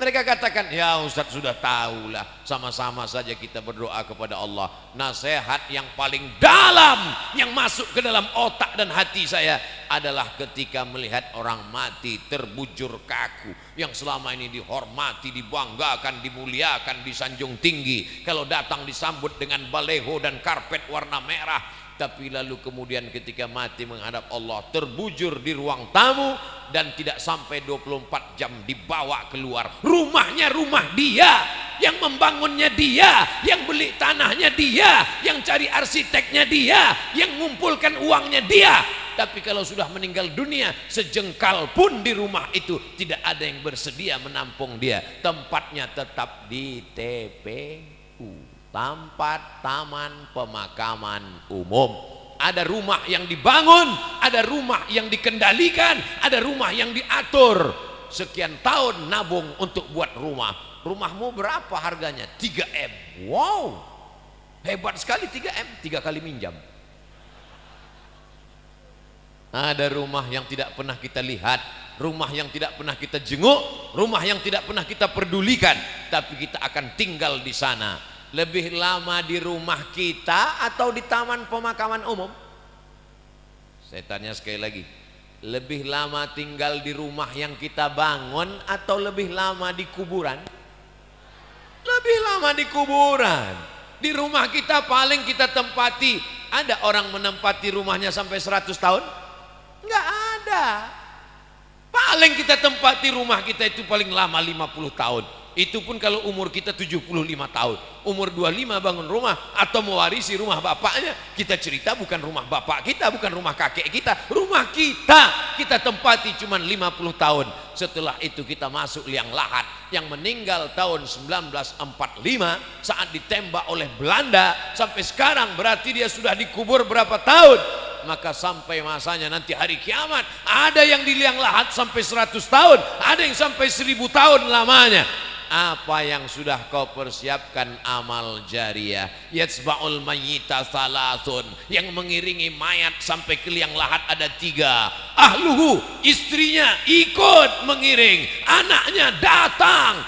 Mereka katakan, ya Ustaz sudah tahulah, sama-sama saja kita berdoa kepada Allah. Nasihat yang paling dalam yang masuk ke dalam otak dan hati saya adalah ketika melihat orang mati terbujur kaku, yang selama ini dihormati, dibanggakan, dimuliakan, disanjung tinggi. Kalau datang disambut dengan baleho dan karpet warna merah, tapi lalu kemudian ketika mati menghadap Allah terbujur di ruang tamu dan tidak sampai 24 jam dibawa keluar. Rumahnya rumah dia, yang membangunnya dia, yang beli tanahnya dia, yang cari arsiteknya dia, yang mengumpulkan uangnya dia. Tapi kalau sudah meninggal dunia, sejengkal pun di rumah itu tidak ada yang bersedia menampung dia. Tempatnya tetap di TPU, tempat taman pemakaman umum. Ada rumah yang dibangun, ada rumah yang dikendalikan, ada rumah yang diatur. Sekian tahun nabung untuk buat rumah. Rumahmu berapa harganya? 3M. Wow, hebat sekali. 3M, 3 kali minjam. Ada rumah yang tidak pernah kita lihat, rumah yang tidak pernah kita jenguk, rumah yang tidak pernah kita pedulikan, tapi kita akan tinggal di sana. Lebih lama di rumah kita atau di taman pemakaman umum? Saya tanya sekali lagi, lebih lama tinggal di rumah yang kita bangun atau lebih lama di kuburan? Lebih lama di kuburan. Di rumah kita paling kita tempati, ada orang menempati rumahnya sampai 100 tahun? Enggak ada. Paling kita tempati rumah kita itu paling lama 50 tahun. Itu pun kalau umur kita 75 tahun. Umur 25 bangun rumah atau mewarisi rumah bapaknya. Kita cerita bukan rumah bapak kita, bukan rumah kakek kita, rumah kita tempati cuma 50 tahun. Setelah itu kita masuk liang lahat. Yang meninggal tahun 1945 saat ditembak oleh Belanda sampai sekarang berarti dia sudah dikubur berapa tahun? Maka sampai masanya nanti hari kiamat, ada yang di liang lahat sampai 100 tahun, ada yang sampai 1000 tahun lamanya. Apa yang sudah kau persiapkan? Amal jariah. Yatsba'ul mayyita salasun, yang mengiringi mayat sampai ke liang lahat ada 3. Ahluhu, istrinya ikut mengiring, anaknya datang,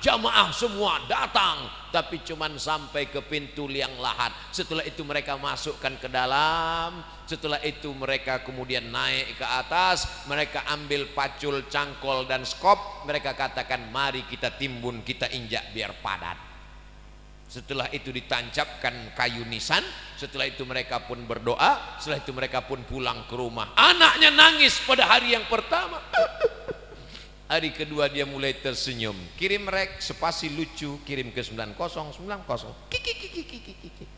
jamaah semua datang, tapi cuman sampai ke pintu liang lahat. Setelah itu mereka masukkan ke dalam. Setelah itu mereka kemudian naik ke atas, mereka ambil pacul, cangkol dan skop, mereka katakan mari kita timbun, kita injak biar padat. Setelah itu ditancapkan kayu nisan. Setelah itu mereka pun berdoa. Setelah itu mereka pun pulang ke rumah. Anaknya nangis pada hari yang pertama. Hari kedua dia mulai tersenyum. Kirim rek spasi lucu, kirim ke 9090. Kiki.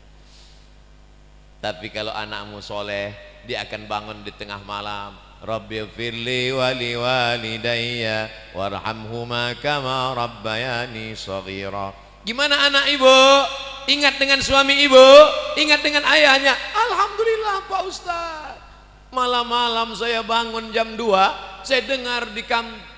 Tapi kalau anakmu soleh, dia akan bangun di tengah malam. Rabbi firli wali walidayya warhamhuma kama rabbayani shaghira. Gimana anak ibu? Ingat dengan suami ibu? Ingat dengan ayahnya? Alhamdulillah Pak Ustaz. Malam-malam saya bangun jam 2, saya dengar di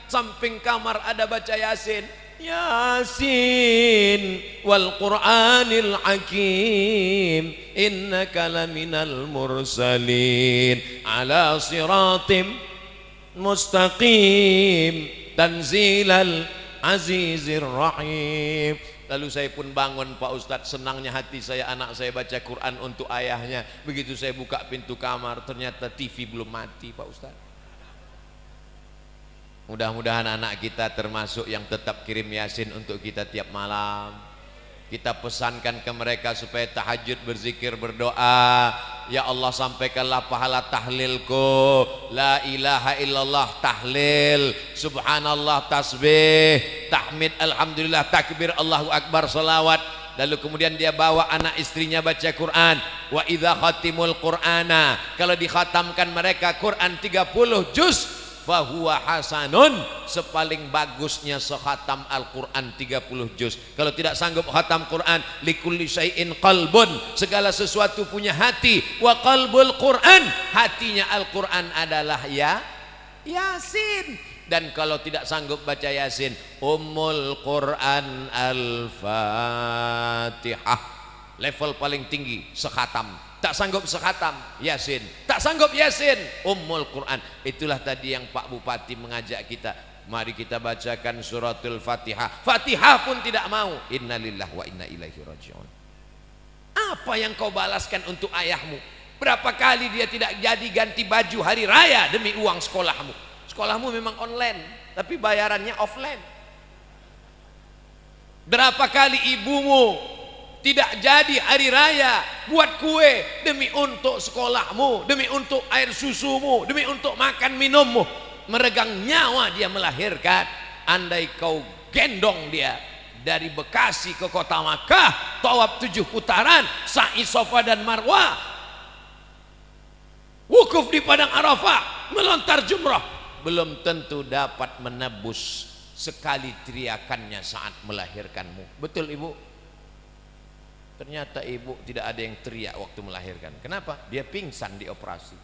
samping kamar ada baca Yasin. Yasin wal Qur'anil Hakim innaka laminal mursalin ala siratim mustaqim tanzilal azizir rahim. Lalu saya pun bangun Pak Ustadz, senangnya hati saya, anak saya baca Quran untuk ayahnya. Begitu saya buka pintu kamar, ternyata TV belum mati Pak Ustadz. Mudah-mudahan anak kita termasuk yang tetap kirim Yasin untuk kita tiap malam. Kita pesankan ke mereka supaya tahajud, berzikir, berdoa. Ya Allah, sampaikanlah pahala tahlilku. La ilaha illallah tahlil, subhanallah tasbih, tahmid, alhamdulillah, takbir, Allahu akbar, salawat. Lalu kemudian dia bawa anak istrinya baca Quran. Wa idza khatimul qur'ana, kalau dikhatamkan mereka Quran 30 juz, fahuwa hasanun, sepaling bagusnya sekhatam Al-Quran 30 juz. Kalau tidak sanggup khatam Quran, likulli syai'in qalbun, segala sesuatu punya hati. Wa qalbul Quran, hatinya Al-Quran adalah Yasin. Dan kalau tidak sanggup baca Yasin, Ummul Quran Al-Fatihah, level paling tinggi sekhatam. Tak sanggup sekhatam Yasin, tak sanggup Yasin, Ummul Quran. Itulah tadi yang Pak Bupati mengajak kita, Mari kita bacakan suratul Fatihah. Fatihah pun tidak mau. Innalillahi wa inna ilaihi raji'un. Apa yang kau balaskan untuk ayahmu? Berapa kali dia tidak jadi ganti baju hari raya demi uang sekolahmu? Sekolahmu memang online, tapi bayarannya offline. Berapa kali ibumu tidak jadi hari raya buat kue demi untuk sekolahmu, demi untuk air susumu, demi untuk makan minummu. Meregang nyawa dia melahirkan. Andai kau gendong dia dari Bekasi ke kota Makkah, tawaf 7 putaran, sa'i Safa dan Marwah, wukuf di padang Arafah, melontar jumrah, belum tentu dapat menebus sekali teriakannya saat melahirkanmu. Betul ibu? Ternyata ibu tidak ada yang teriak waktu melahirkan. Kenapa? Dia pingsan di operasi.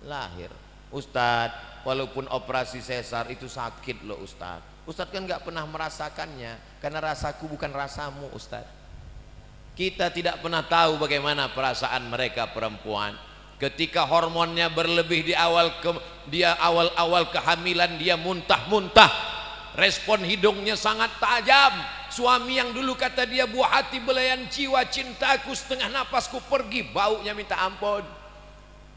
Lahir. Ustadz, walaupun operasi sesar itu sakit loh Ustadz. Ustadz kan nggak pernah merasakannya, karena rasaku bukan rasamu Ustadz. Kita tidak pernah tahu bagaimana perasaan mereka perempuan. Ketika hormonnya berlebih di awal kehamilan, dia muntah-muntah, respon hidungnya sangat tajam. Suami yang dulu kata dia buah hati belayan jiwa, cintaku setengah napasku pergi, baunya minta ampun.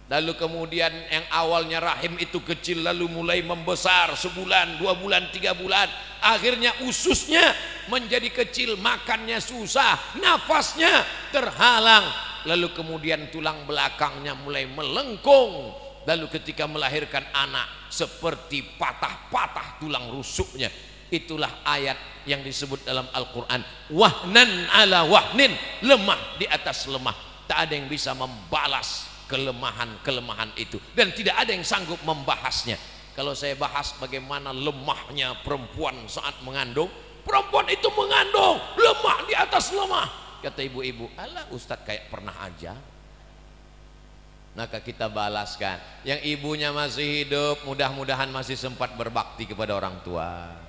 Lalu kemudian yang awalnya rahim itu kecil lalu mulai membesar, sebulan, 2 bulan, 3 bulan, akhirnya ususnya menjadi kecil, makannya susah, nafasnya terhalang, lalu kemudian tulang belakangnya mulai melengkung. Lalu ketika melahirkan anak seperti patah-patah tulang rusuknya. Itulah ayat yang disebut dalam Al-Quran, wahnan ala wahnin, lemah di atas lemah. Tak ada yang bisa membalas kelemahan-kelemahan itu, dan tidak ada yang sanggup membahasnya. Kalau saya bahas bagaimana lemahnya perempuan saat mengandung, perempuan itu mengandung lemah di atas lemah. Kata ibu-ibu, alah Ustadz kayak pernah aja. Maka kita balaskan. Yang ibunya masih hidup, mudah-mudahan masih sempat berbakti kepada orang tua.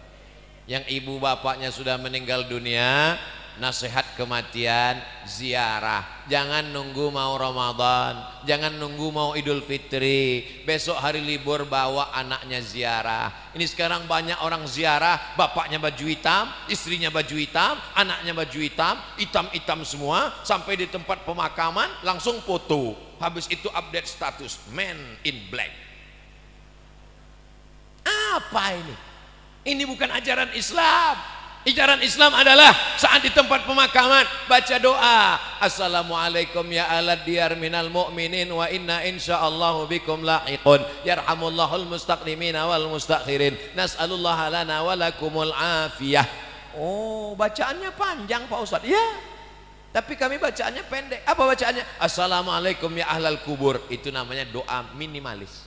Yang ibu bapaknya sudah meninggal dunia, nasihat kematian, ziarah. Jangan nunggu mau Ramadan, jangan nunggu mau Idul Fitri, besok hari libur bawa anaknya ziarah. Ini sekarang banyak orang ziarah, bapaknya baju hitam, istrinya baju hitam, anaknya baju hitam, hitam-hitam semua, sampai di tempat pemakaman langsung foto. Habis itu update status, man in black. Apa ini? Ini bukan ajaran Islam. Ajaran Islam adalah saat di tempat pemakaman baca doa, assalamualaikum ya alad diyar minal mu'minin wa inna insyaallahu bikum lahiqun yarhamullahul mustaqdimina wal mustakhirin nas'alullaha lana walakumul afiyah. Oh, bacaannya panjang Pak Ustadz. Ya, tapi kami bacaannya pendek. Apa bacaannya? Assalamualaikum ya ahlal kubur. Itu namanya doa minimalis.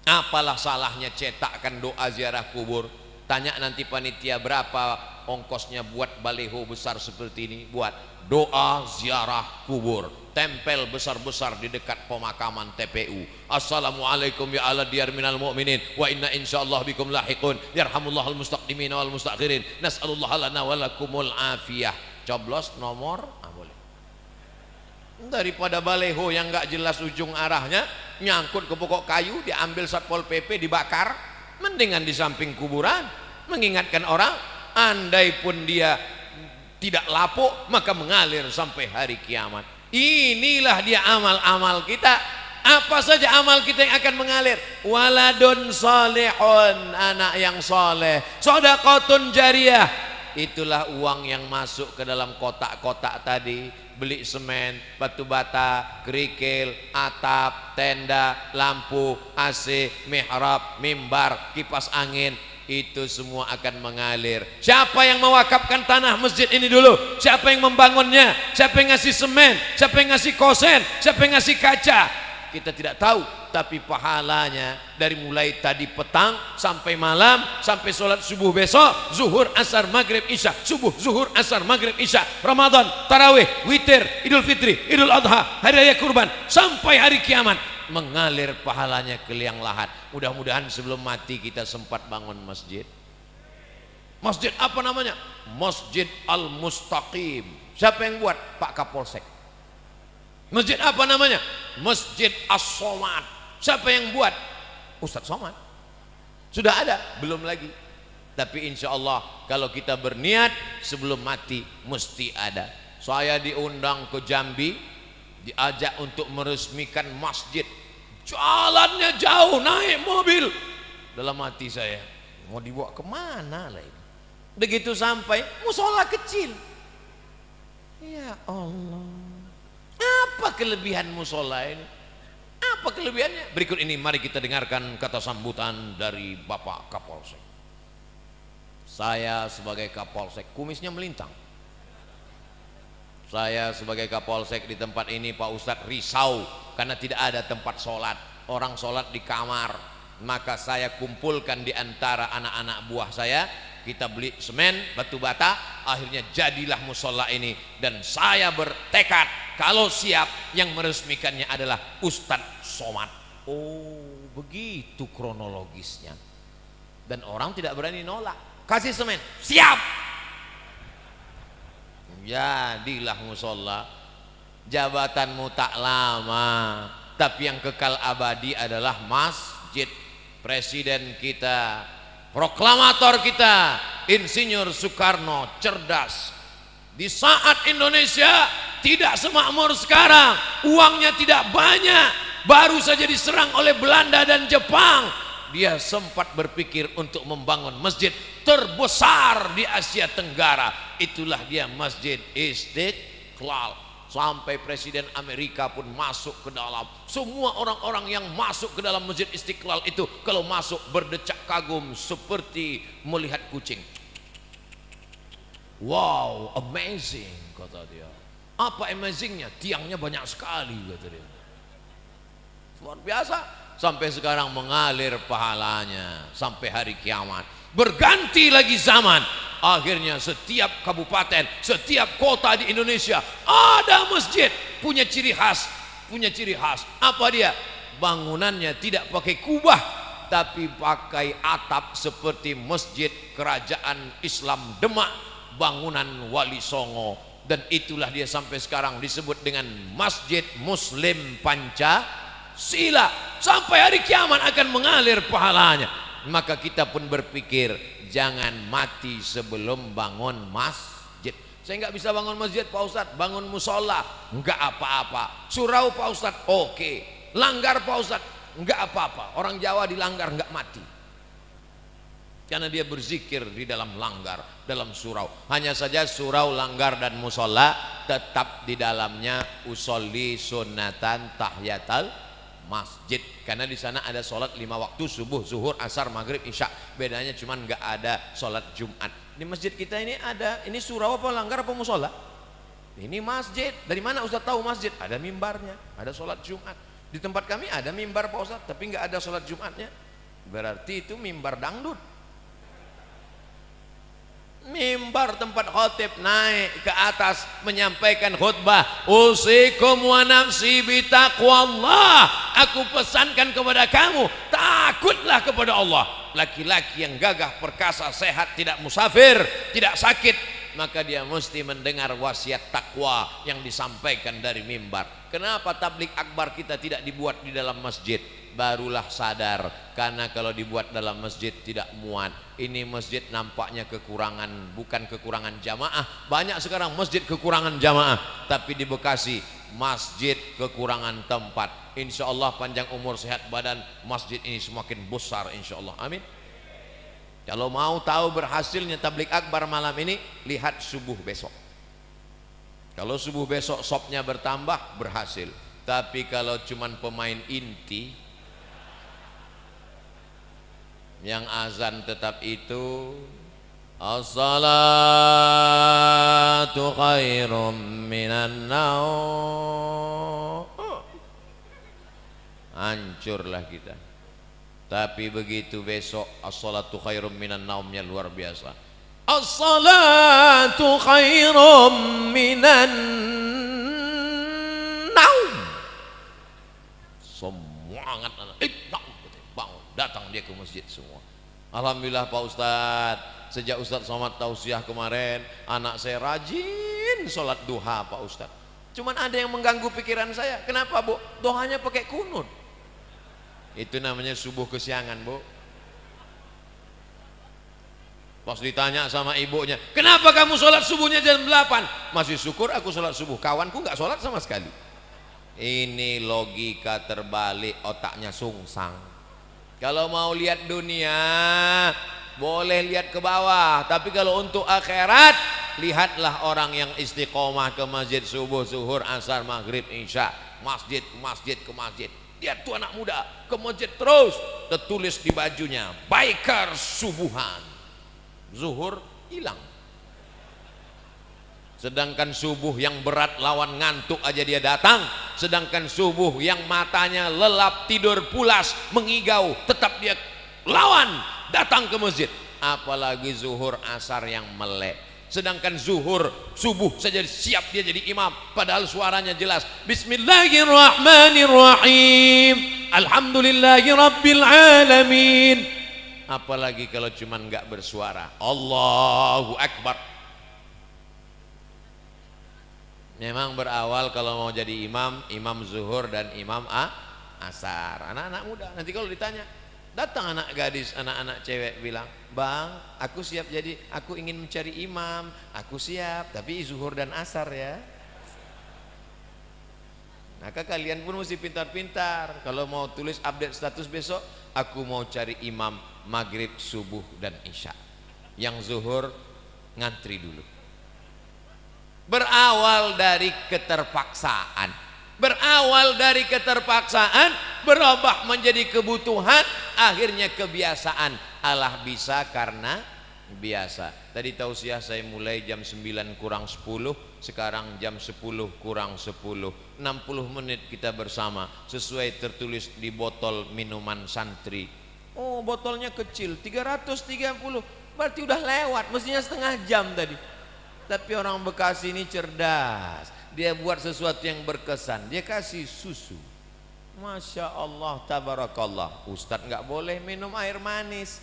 Apalah salahnya cetakkan doa ziarah kubur? Tanya nanti panitia berapa ongkosnya buat baliho besar seperti ini, buat doa ziarah kubur, tempel besar-besar di dekat pemakaman TPU. Assalamualaikum ya ala diyar minal mu'minin wa inna insyaallah bikum lahiqun yarhamullahul mustaqdimina wal mustakhirin nas'alullaha lana walakumul afiyah. Coblos nomor, boleh. Daripada baliho yang enggak jelas ujung arahnya, nyangkut ke pokok kayu, diambil Satpol PP, dibakar, mendingan di samping kuburan, mengingatkan orang. Andai pun dia tidak lapuk, maka mengalir sampai hari kiamat. Inilah dia amal-amal kita. Apa saja amal kita yang akan mengalir? Waladun salihun, anak yang soleh, shadaqatun jariyah. Itulah uang yang masuk ke dalam kotak-kotak tadi. Beli semen, batu bata, kerikil, atap, tenda, lampu, AC, mihrab, mimbar, kipas angin, itu semua akan mengalir. Siapa yang mewakafkan tanah masjid ini dulu? Siapa yang membangunnya? Siapa yang ngasih semen? Siapa yang ngasih kosen? Siapa yang ngasih kaca? Kita tidak tahu, tapi pahalanya dari mulai tadi petang sampai malam, sampai sholat subuh besok, zuhur, asar, maghrib, isya, subuh, zuhur, asar, maghrib, isya, Ramadan, tarawih, witir, Idul Fitri, Idul Adha, hari raya kurban, sampai hari kiamat, mengalir pahalanya ke liang lahat. Mudah-mudahan sebelum mati kita sempat bangun masjid. Masjid apa namanya? Masjid Al-Mustaqim. Siapa yang buat? Pak Kapolsek. Masjid apa namanya? Masjid As-Somad. Siapa yang buat? Ustadz Somad. Sudah ada? Belum lagi. Tapi insya Allah kalau kita berniat sebelum mati mesti ada. Saya diundang ke Jambi, diajak untuk meresmikan masjid. Jalannya jauh, naik mobil. Dalam hati saya, mau dibawa kemana lah ini? Begitu sampai, musola kecil. Ya Allah, apa kelebihan musola ini? Apa kelebihannya? Berikut ini mari kita dengarkan kata sambutan dari Bapak Kapolsek. Saya sebagai Kapolsek, kumisnya melintang. Saya sebagai Kapolsek di tempat ini Pak Ustadz risau karena tidak ada tempat sholat. Orang sholat di kamar. Maka saya kumpulkan di antara anak-anak buah saya. Kita beli semen, batu bata. Akhirnya jadilah musola ini. Dan saya bertekad kalau siap yang meresmikannya adalah Ustadz Somad. Oh begitu kronologisnya. Dan orang tidak berani nolak. Kasih semen, siap. Jadilah musola. Jabatanmu tak lama, tapi yang kekal abadi adalah masjid. Presiden kita, proklamator kita, Insinyur Soekarno cerdas. Di saat Indonesia tidak semakmur sekarang, uangnya tidak banyak, baru saja diserang oleh Belanda dan Jepang, dia sempat berpikir untuk membangun masjid terbesar di Asia Tenggara. Itulah dia Masjid Istiqlal. Sampai Presiden Amerika pun masuk ke dalam. Semua orang-orang yang masuk ke dalam Masjid Istiqlal itu kalau masuk berdecak kagum seperti melihat kucing. Wow, amazing kata dia. Apa amazingnya? Tiangnya banyak sekali kata dia. Luar biasa. Sampai sekarang mengalir pahalanya sampai hari kiamat. Berganti lagi zaman, akhirnya setiap kabupaten, setiap kota di Indonesia ada masjid punya ciri khas. Punya ciri khas. Apa dia? Bangunannya tidak pakai kubah, tapi pakai atap seperti masjid kerajaan Islam Demak, bangunan Wali Songo. Dan itulah dia sampai sekarang disebut dengan Masjid Muslim Pancasila. Sampai hari kiamat akan mengalir pahalanya. Maka kita pun berpikir jangan mati sebelum bangun masjid. Saya nggak bisa bangun masjid Pak Ustadz, bangun musola nggak apa-apa. Surau Pak Ustadz oke. Langgar Pak Ustadz nggak apa-apa. Orang Jawa dilanggar nggak mati, karena dia berzikir di dalam langgar, dalam surau. Hanya saja surau, langgar dan musola tetap di dalamnya usolli sunnatan tahiyatal masjid, karena di sana ada sholat 5 waktu, subuh, zuhur, asar, maghrib, isya. Bedanya cuman nggak ada sholat Jumat. Di masjid kita ini ada, ini surau apa langgar apa musola? Ini masjid. Dari mana Ustaz tahu masjid? Ada mimbarnya, ada sholat Jumat. Di tempat kami ada mimbar Pak Ustaz, tapi nggak ada sholat Jumatnya. Berarti itu mimbar dangdut. Mimbar tempat khotib naik ke atas menyampaikan khutbah, usikum wa nafsi bitaqwallah, aku pesankan kepada kamu takutlah kepada Allah. Laki-laki yang gagah perkasa, sehat, tidak musafir, tidak sakit, maka dia mesti mendengar wasiat takwa yang disampaikan dari mimbar. Kenapa tablik akbar kita tidak dibuat di dalam masjid? Barulah sadar, karena kalau dibuat dalam masjid tidak muat. Ini masjid nampaknya kekurangan, bukan kekurangan jamaah. Banyak sekarang masjid kekurangan jamaah, tapi di Bekasi masjid kekurangan tempat. Insya Allah panjang umur sehat badan, masjid ini semakin besar insya Allah, amin. Kalau mau tahu berhasilnya tablik akbar malam ini, lihat subuh besok. Kalau subuh besok sopnya bertambah, berhasil. Tapi kalau cuman pemain inti yang azan tetap itu, as-salatu khairum minan naum, hancurlah kita. Tapi begitu besok as-salatu khairum minan naumnya luar biasa. As-salatu khairum minan naum. Semangat anak, bangun, datang dia ke masjid semua. Alhamdulillah Pak Ustadz, sejak Ustadz Somad tausiah kemarin, anak saya rajin sholat duha Pak Ustadz. Cuman ada yang mengganggu pikiran saya. Kenapa Bu? Doanya pakai kunut. Itu namanya subuh kesiangan Bu. Pas ditanya sama ibunya, kenapa kamu sholat subuhnya jam 8? Masih syukur aku sholat subuh, kawanku nggak sholat sama sekali. Ini logika terbalik, otaknya sungsang. Kalau mau lihat dunia boleh lihat ke bawah, tapi kalau untuk akhirat lihatlah orang yang istiqomah ke masjid subuh, zuhur, asar, maghrib, isya, masjid ke masjid ke masjid. Lihat tuh anak muda ke masjid terus, tertulis di bajunya biker subuhan. Zuhur hilang, sedangkan subuh yang berat lawan ngantuk aja dia datang, sedangkan subuh yang matanya lelap tidur pulas mengigau tetap dia lawan datang ke masjid. Apalagi zuhur asar yang melek. Sedangkan zuhur subuh saja siap dia jadi imam, padahal suaranya jelas, Bismillahirrahmanirrahim, Alhamdulillahi Rabbil Alamin. Apalagi kalau cuman nggak bersuara, Allahu Akbar. Memang berawal kalau mau jadi imam, imam zuhur dan imam asar, anak-anak muda. Nanti kalau ditanya, datang anak gadis, anak-anak cewek bilang, bang, aku siap jadi, aku ingin mencari imam, aku siap, tapi zuhur dan asar ya. Maka kalian pun mesti pintar-pintar. Kalau mau tulis update status besok, aku mau cari imam maghrib, subuh, dan isya. Yang zuhur ngantri dulu. Berawal dari keterpaksaan, berubah menjadi kebutuhan, akhirnya kebiasaan. Allah bisa karena biasa. Tadi tausiah saya mulai jam 9 kurang 10, sekarang jam 10 kurang 10, 60 menit kita bersama sesuai tertulis di botol minuman santri. Oh, botolnya kecil 330, berarti udah lewat, mestinya setengah jam tadi. Tapi orang Bekasi ini cerdas, dia buat sesuatu yang berkesan, dia kasih susu. Masya Allah, tabarakallah. Ustadz nggak boleh minum air manis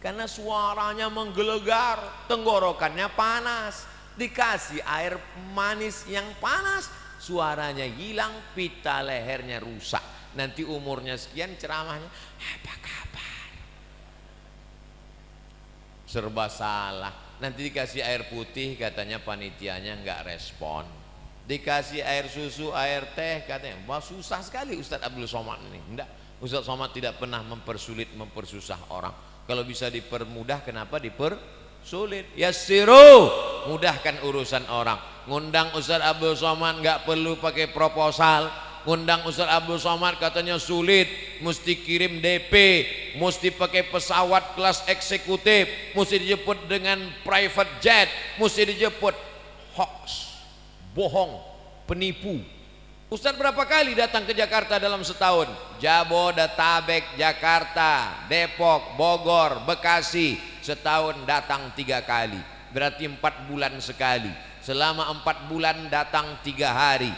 karena suaranya menggelegar, tenggorokannya panas. Dikasih air manis yang panas, suaranya hilang, pita lehernya rusak. Nanti umurnya sekian, ceramahnya apa kabar? Serba salah. Nanti dikasih air putih, katanya panitianya nggak respon. Dikasih air susu, air teh, katanya wah susah sekali Ustadz Abdul Somad ini. Enggak, Ustadz Somad tidak pernah mempersulit, mempersusah orang. Kalau bisa dipermudah, kenapa dipersulit? Yassiru, mudahkan urusan orang. Ngundang Ustadz Abdul Somad nggak perlu pakai proposal. Ngundang Ustadz Abdul Somad katanya sulit, mesti kirim DP, mesti pakai pesawat kelas eksekutif, mesti dijemput dengan private jet, mesti dijemput. Hoax, bohong, penipu. Ustadz berapa kali datang ke Jakarta dalam setahun? Jabodetabek, Jakarta, Depok, Bogor, Bekasi, setahun datang 3 kali, berarti 4 bulan sekali. Selama 4 bulan datang 3 hari,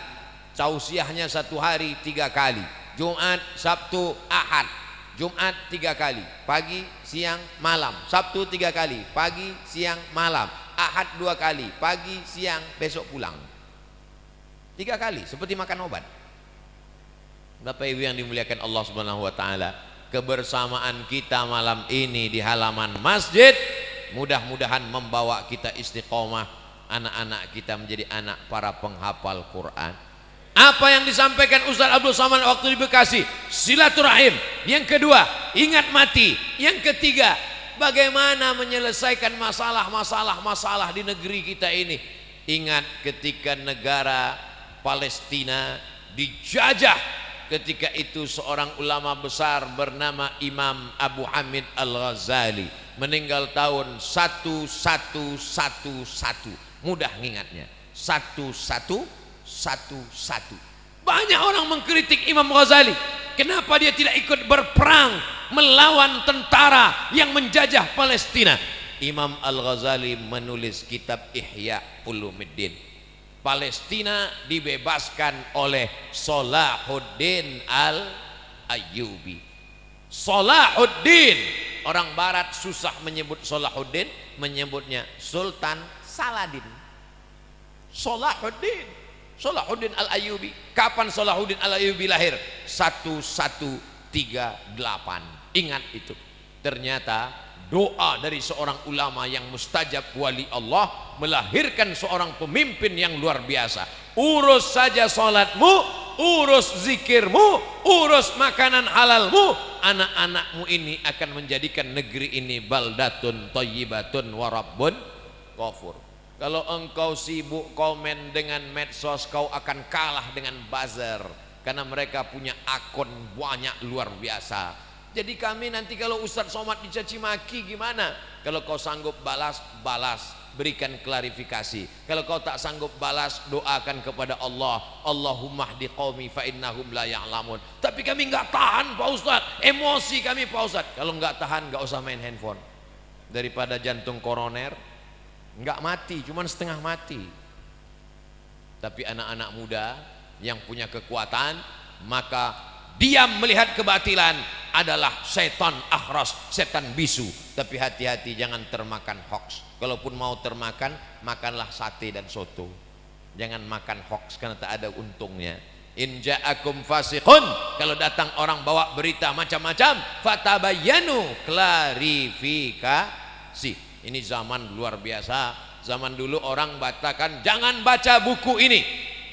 tausiahnya 1 hari 3 kali, Jumat, Sabtu, Ahad. Jumat 3 kali, pagi, siang, malam. Sabtu 3 kali, pagi, siang, malam. Ahad 2 kali, pagi, siang, besok pulang. 3 kali, seperti makan obat. Bapak Ibu yang dimuliakan Allah Subhanahu wa taala, kebersamaan kita malam ini di halaman masjid mudah-mudahan membawa kita istiqomah, anak-anak kita menjadi anak para penghafal Quran. Apa yang disampaikan Ustaz Abdul Somad waktu di Bekasi, silaturahim. Yang kedua, ingat mati. Yang ketiga, bagaimana menyelesaikan masalah di negeri kita ini. Ingat ketika negara Palestina dijajah, ketika itu seorang ulama besar bernama Imam Abu Hamid Al-Ghazali meninggal tahun 1111. Mudah ngingatnya, 1111. Banyak orang mengkritik Imam Ghazali, kenapa dia tidak ikut berperang melawan tentara yang menjajah Palestina. Imam Al-Ghazali menulis kitab Ihya Ulumuddin. Palestina dibebaskan oleh Salahuddin Al-Ayyubi. Salahuddin, orang barat susah menyebut Salahuddin, menyebutnya Sultan Saladin. Salahuddin Al-Ayyubi. Kapan Salahuddin Al-Ayyubi lahir? 1138. Ingat itu. Ternyata doa dari seorang ulama yang mustajab wali Allah melahirkan seorang pemimpin yang luar biasa. Urus saja salatmu, urus zikirmu, urus makanan halalmu, anak-anakmu ini akan menjadikan negeri ini baldatun thayyibatun wa rabbun ghafur. Kalau engkau sibuk komen dengan medsos, kau akan kalah dengan buzzer, karena mereka punya akun banyak luar biasa. Jadi kami nanti kalau Ustadz Somad dicaci maki gimana? Kalau kau sanggup balas, balas, berikan klarifikasi. Kalau kau tak sanggup balas, doakan kepada Allah, Allahumma hdi qaumi fa innahum la ya'lamun. Tapi kami nggak tahan Pak Ustadz, emosi kami Pak Ustadz. Kalau nggak tahan nggak usah main handphone. Daripada jantung koroner nggak mati, cuman setengah mati. Tapi anak-anak muda yang punya kekuatan, maka diam melihat kebatilan adalah setan akhras, setan bisu. Tapi hati-hati jangan termakan hoax. Kalaupun mau termakan, makanlah sate dan soto. Jangan makan hoax karena tak ada untungnya. In ja'akum fasiqun, kalau datang orang bawa berita macam-macam, fatabayyanu, klarifikasi. Ini zaman luar biasa. Zaman dulu orang bacakan jangan baca buku ini,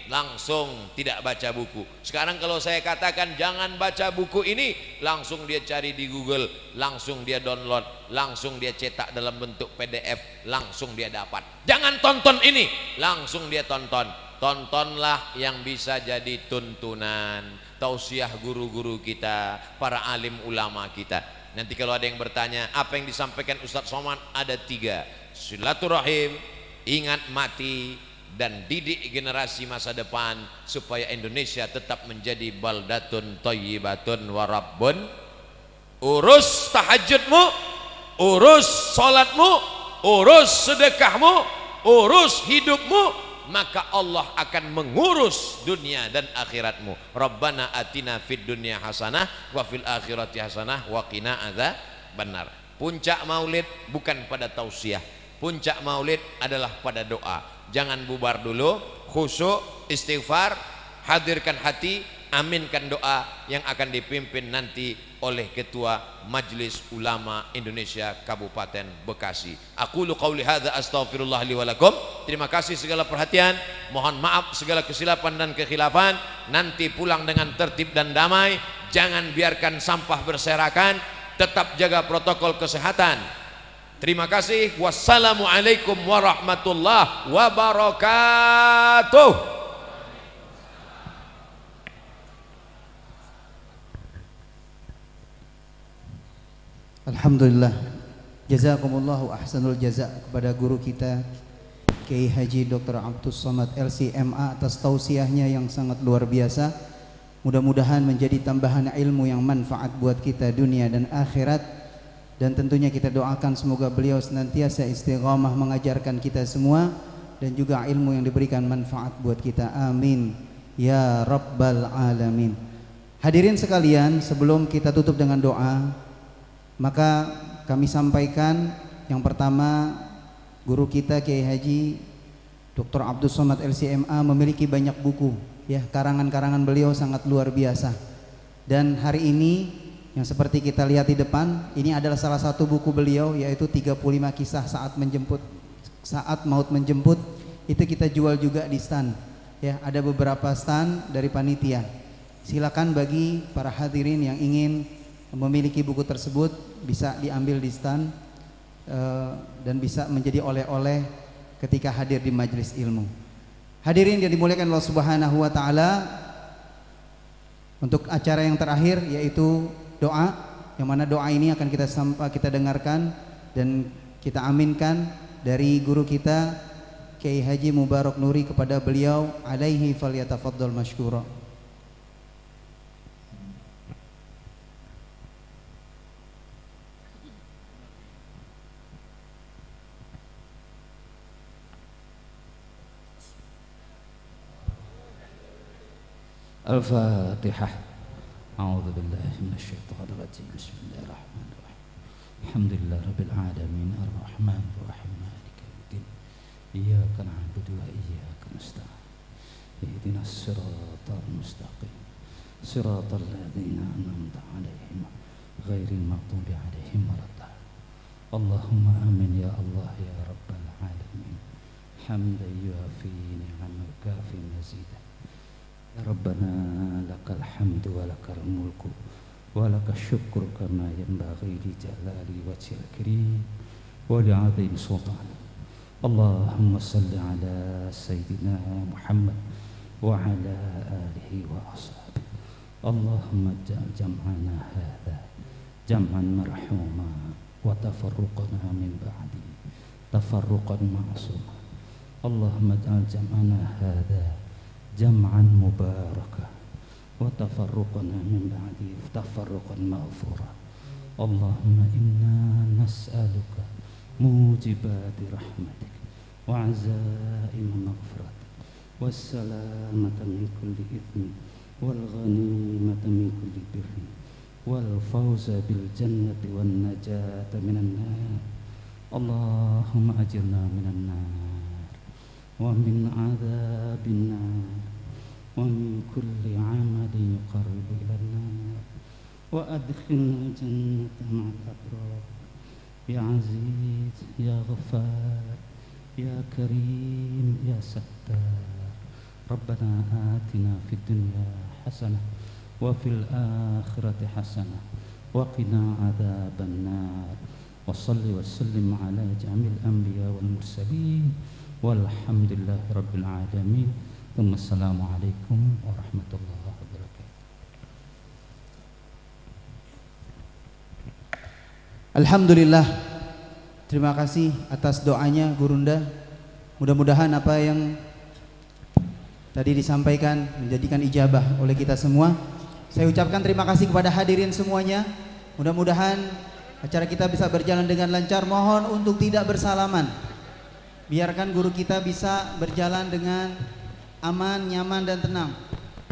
langsung tidak baca buku. Sekarang kalau saya katakan jangan baca buku ini, langsung dia cari di Google, langsung dia download, langsung dia cetak dalam bentuk PDF, langsung dia dapat. Jangan tonton ini, langsung dia tonton. Tontonlah yang bisa jadi tuntunan, tausiah guru-guru kita, para alim ulama kita. Nanti kalau ada yang bertanya apa yang disampaikan Ustadz Somad, ada 3: silaturahim, ingat mati, dan didik generasi masa depan supaya Indonesia tetap menjadi baldatun thayyibatun wa rabbun. Urus tahajudmu, urus salatmu, urus sedekahmu, urus hidupmu, maka Allah akan mengurus dunia dan akhiratmu. Rabbana atina fid dunya hasanah wa fil akhirati hasanah wa qina adzabannar. Puncak maulid bukan pada tausiah, puncak maulid adalah pada doa. Jangan bubar dulu, khusyuk, istighfar, hadirkan hati, aminkan doa yang akan dipimpin nanti oleh Ketua Majelis Ulama Indonesia Kabupaten Bekasi. Aqulu qauli hadza astaghfirullah li wa lakum. Terima kasih segala perhatian, mohon maaf segala kesilapan dan kekhilafan. Nanti pulang dengan tertib dan damai, jangan biarkan sampah berserakan, tetap jaga protokol kesehatan. Terima kasih. Wassalamualaikum warahmatullahi wabarakatuh. Alhamdulillah, jazakumullahu ahsanul jaza kepada guru kita Kiai Haji Dr. Abdus Somad LCMA atas tausiahnya yang sangat luar biasa. Mudah-mudahan menjadi tambahan ilmu yang manfaat buat kita dunia dan akhirat. Dan tentunya kita doakan semoga beliau senantiasa istiqamah mengajarkan kita semua, dan juga ilmu yang diberikan manfaat buat kita. Amin ya rabbal alamin. Hadirin sekalian, sebelum kita tutup dengan doa, maka kami sampaikan yang pertama, guru kita Kiai Haji Dr. Abdus Somad LCMA memiliki banyak buku, ya, karangan-karangan beliau sangat luar biasa. Dan hari ini yang seperti kita lihat di depan, ini adalah salah satu buku beliau, yaitu 35 kisah saat maut menjemput. Itu kita jual juga di stand, ya, ada beberapa stand dari panitia. Silakan bagi para hadirin yang ingin memiliki buku tersebut bisa diambil di stand dan bisa menjadi oleh-oleh ketika hadir di majelis ilmu. Hadirin yang dimuliakan Allah Subhanahu wa taala, untuk acara yang terakhir yaitu doa, yang mana doa ini akan kita dengarkan dan kita aminkan dari guru kita Kiai Haji Mubarak Nuri kepada beliau, alaihi falyatafaddal masykura. Al-Fatihah. A'udzu billahi minasyaitonir rajim. Bismillahirrahmanirrahim. Alhamdulillahirabbil alamin arrahmanir rahim maliki yaumiddin. Iyyaka na'budu wa iyyaka nasta'in. Ihdinas siratal mustaqim. Siratal ladzina an'amta 'alaihim ghairil maghdubi 'alaihim waladdallin. اللهم آمين يا الله يا رب العالمين حمدا يوافي نعمك وكافي مزيدا يا ربنا لك الحمد ولك الملك ولك الشكر كما ينبغي لجلال وجه الكريم ولعظيم سلطانه اللهم صل على سيدنا محمد وعلى آله وأصحابه اللهم اجعل جمعنا هذا جمعا مرحوما وتفرقنا من بعده تفرقا معصوما اللهم اجعل جمعنا هذا جمعا مباركا وتفرقنا من بعده تفرقا مغفورا اللهم إنا نسألك موجبات رحمتك وعزائم مغفرتك والسلامة من كل إثم والغنيمة من كل بر والفوز بالجنة والنجاة من النار اللهم أجرنا من النار ومن عذاب النار ومن كل عمل يقرب إلى النار وأدخلنا الجنة مع الأبرار يا عزيز يا غفار يا كريم يا ستار ربنا آتنا في الدنيا حسنة وفي الآخرة حسنة وقنا عذاب النار وصل وسلم على جميع الأنبياء والمرسلين والحمد لله رب العالمين ثم السلام عليكم ورحمة الله وبركاته. Alhamdulillah, terima kasih atas doanya Gurunda. Mudah-mudahan apa yang tadi disampaikan menjadikan ijabah oleh kita semua. Saya ucapkan terima kasih kepada hadirin semuanya. Mudah-mudahan acara kita bisa berjalan dengan lancar. Mohon untuk tidak bersalaman. Biarkan guru kita bisa berjalan dengan aman, nyaman dan tenang.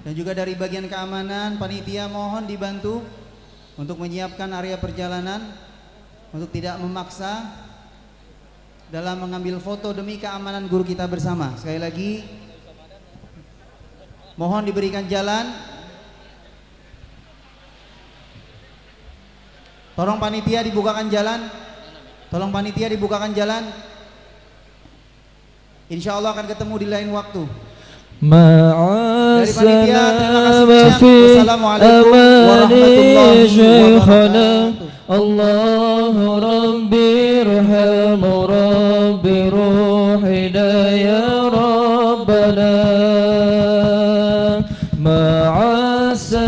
Dan juga dari bagian keamanan, panitia mohon dibantu untuk menyiapkan area perjalanan, untuk tidak memaksa dalam mengambil foto demi keamanan guru kita bersama. Sekali lagi mohon diberikan jalan. Tolong panitia dibukakan jalan. Tolong panitia dibukakan jalan. Insya Allah akan ketemu di lain waktu. Dari panitia terima kasih banyak. Wassalamualaikum warahmatullahi wabarakatuh.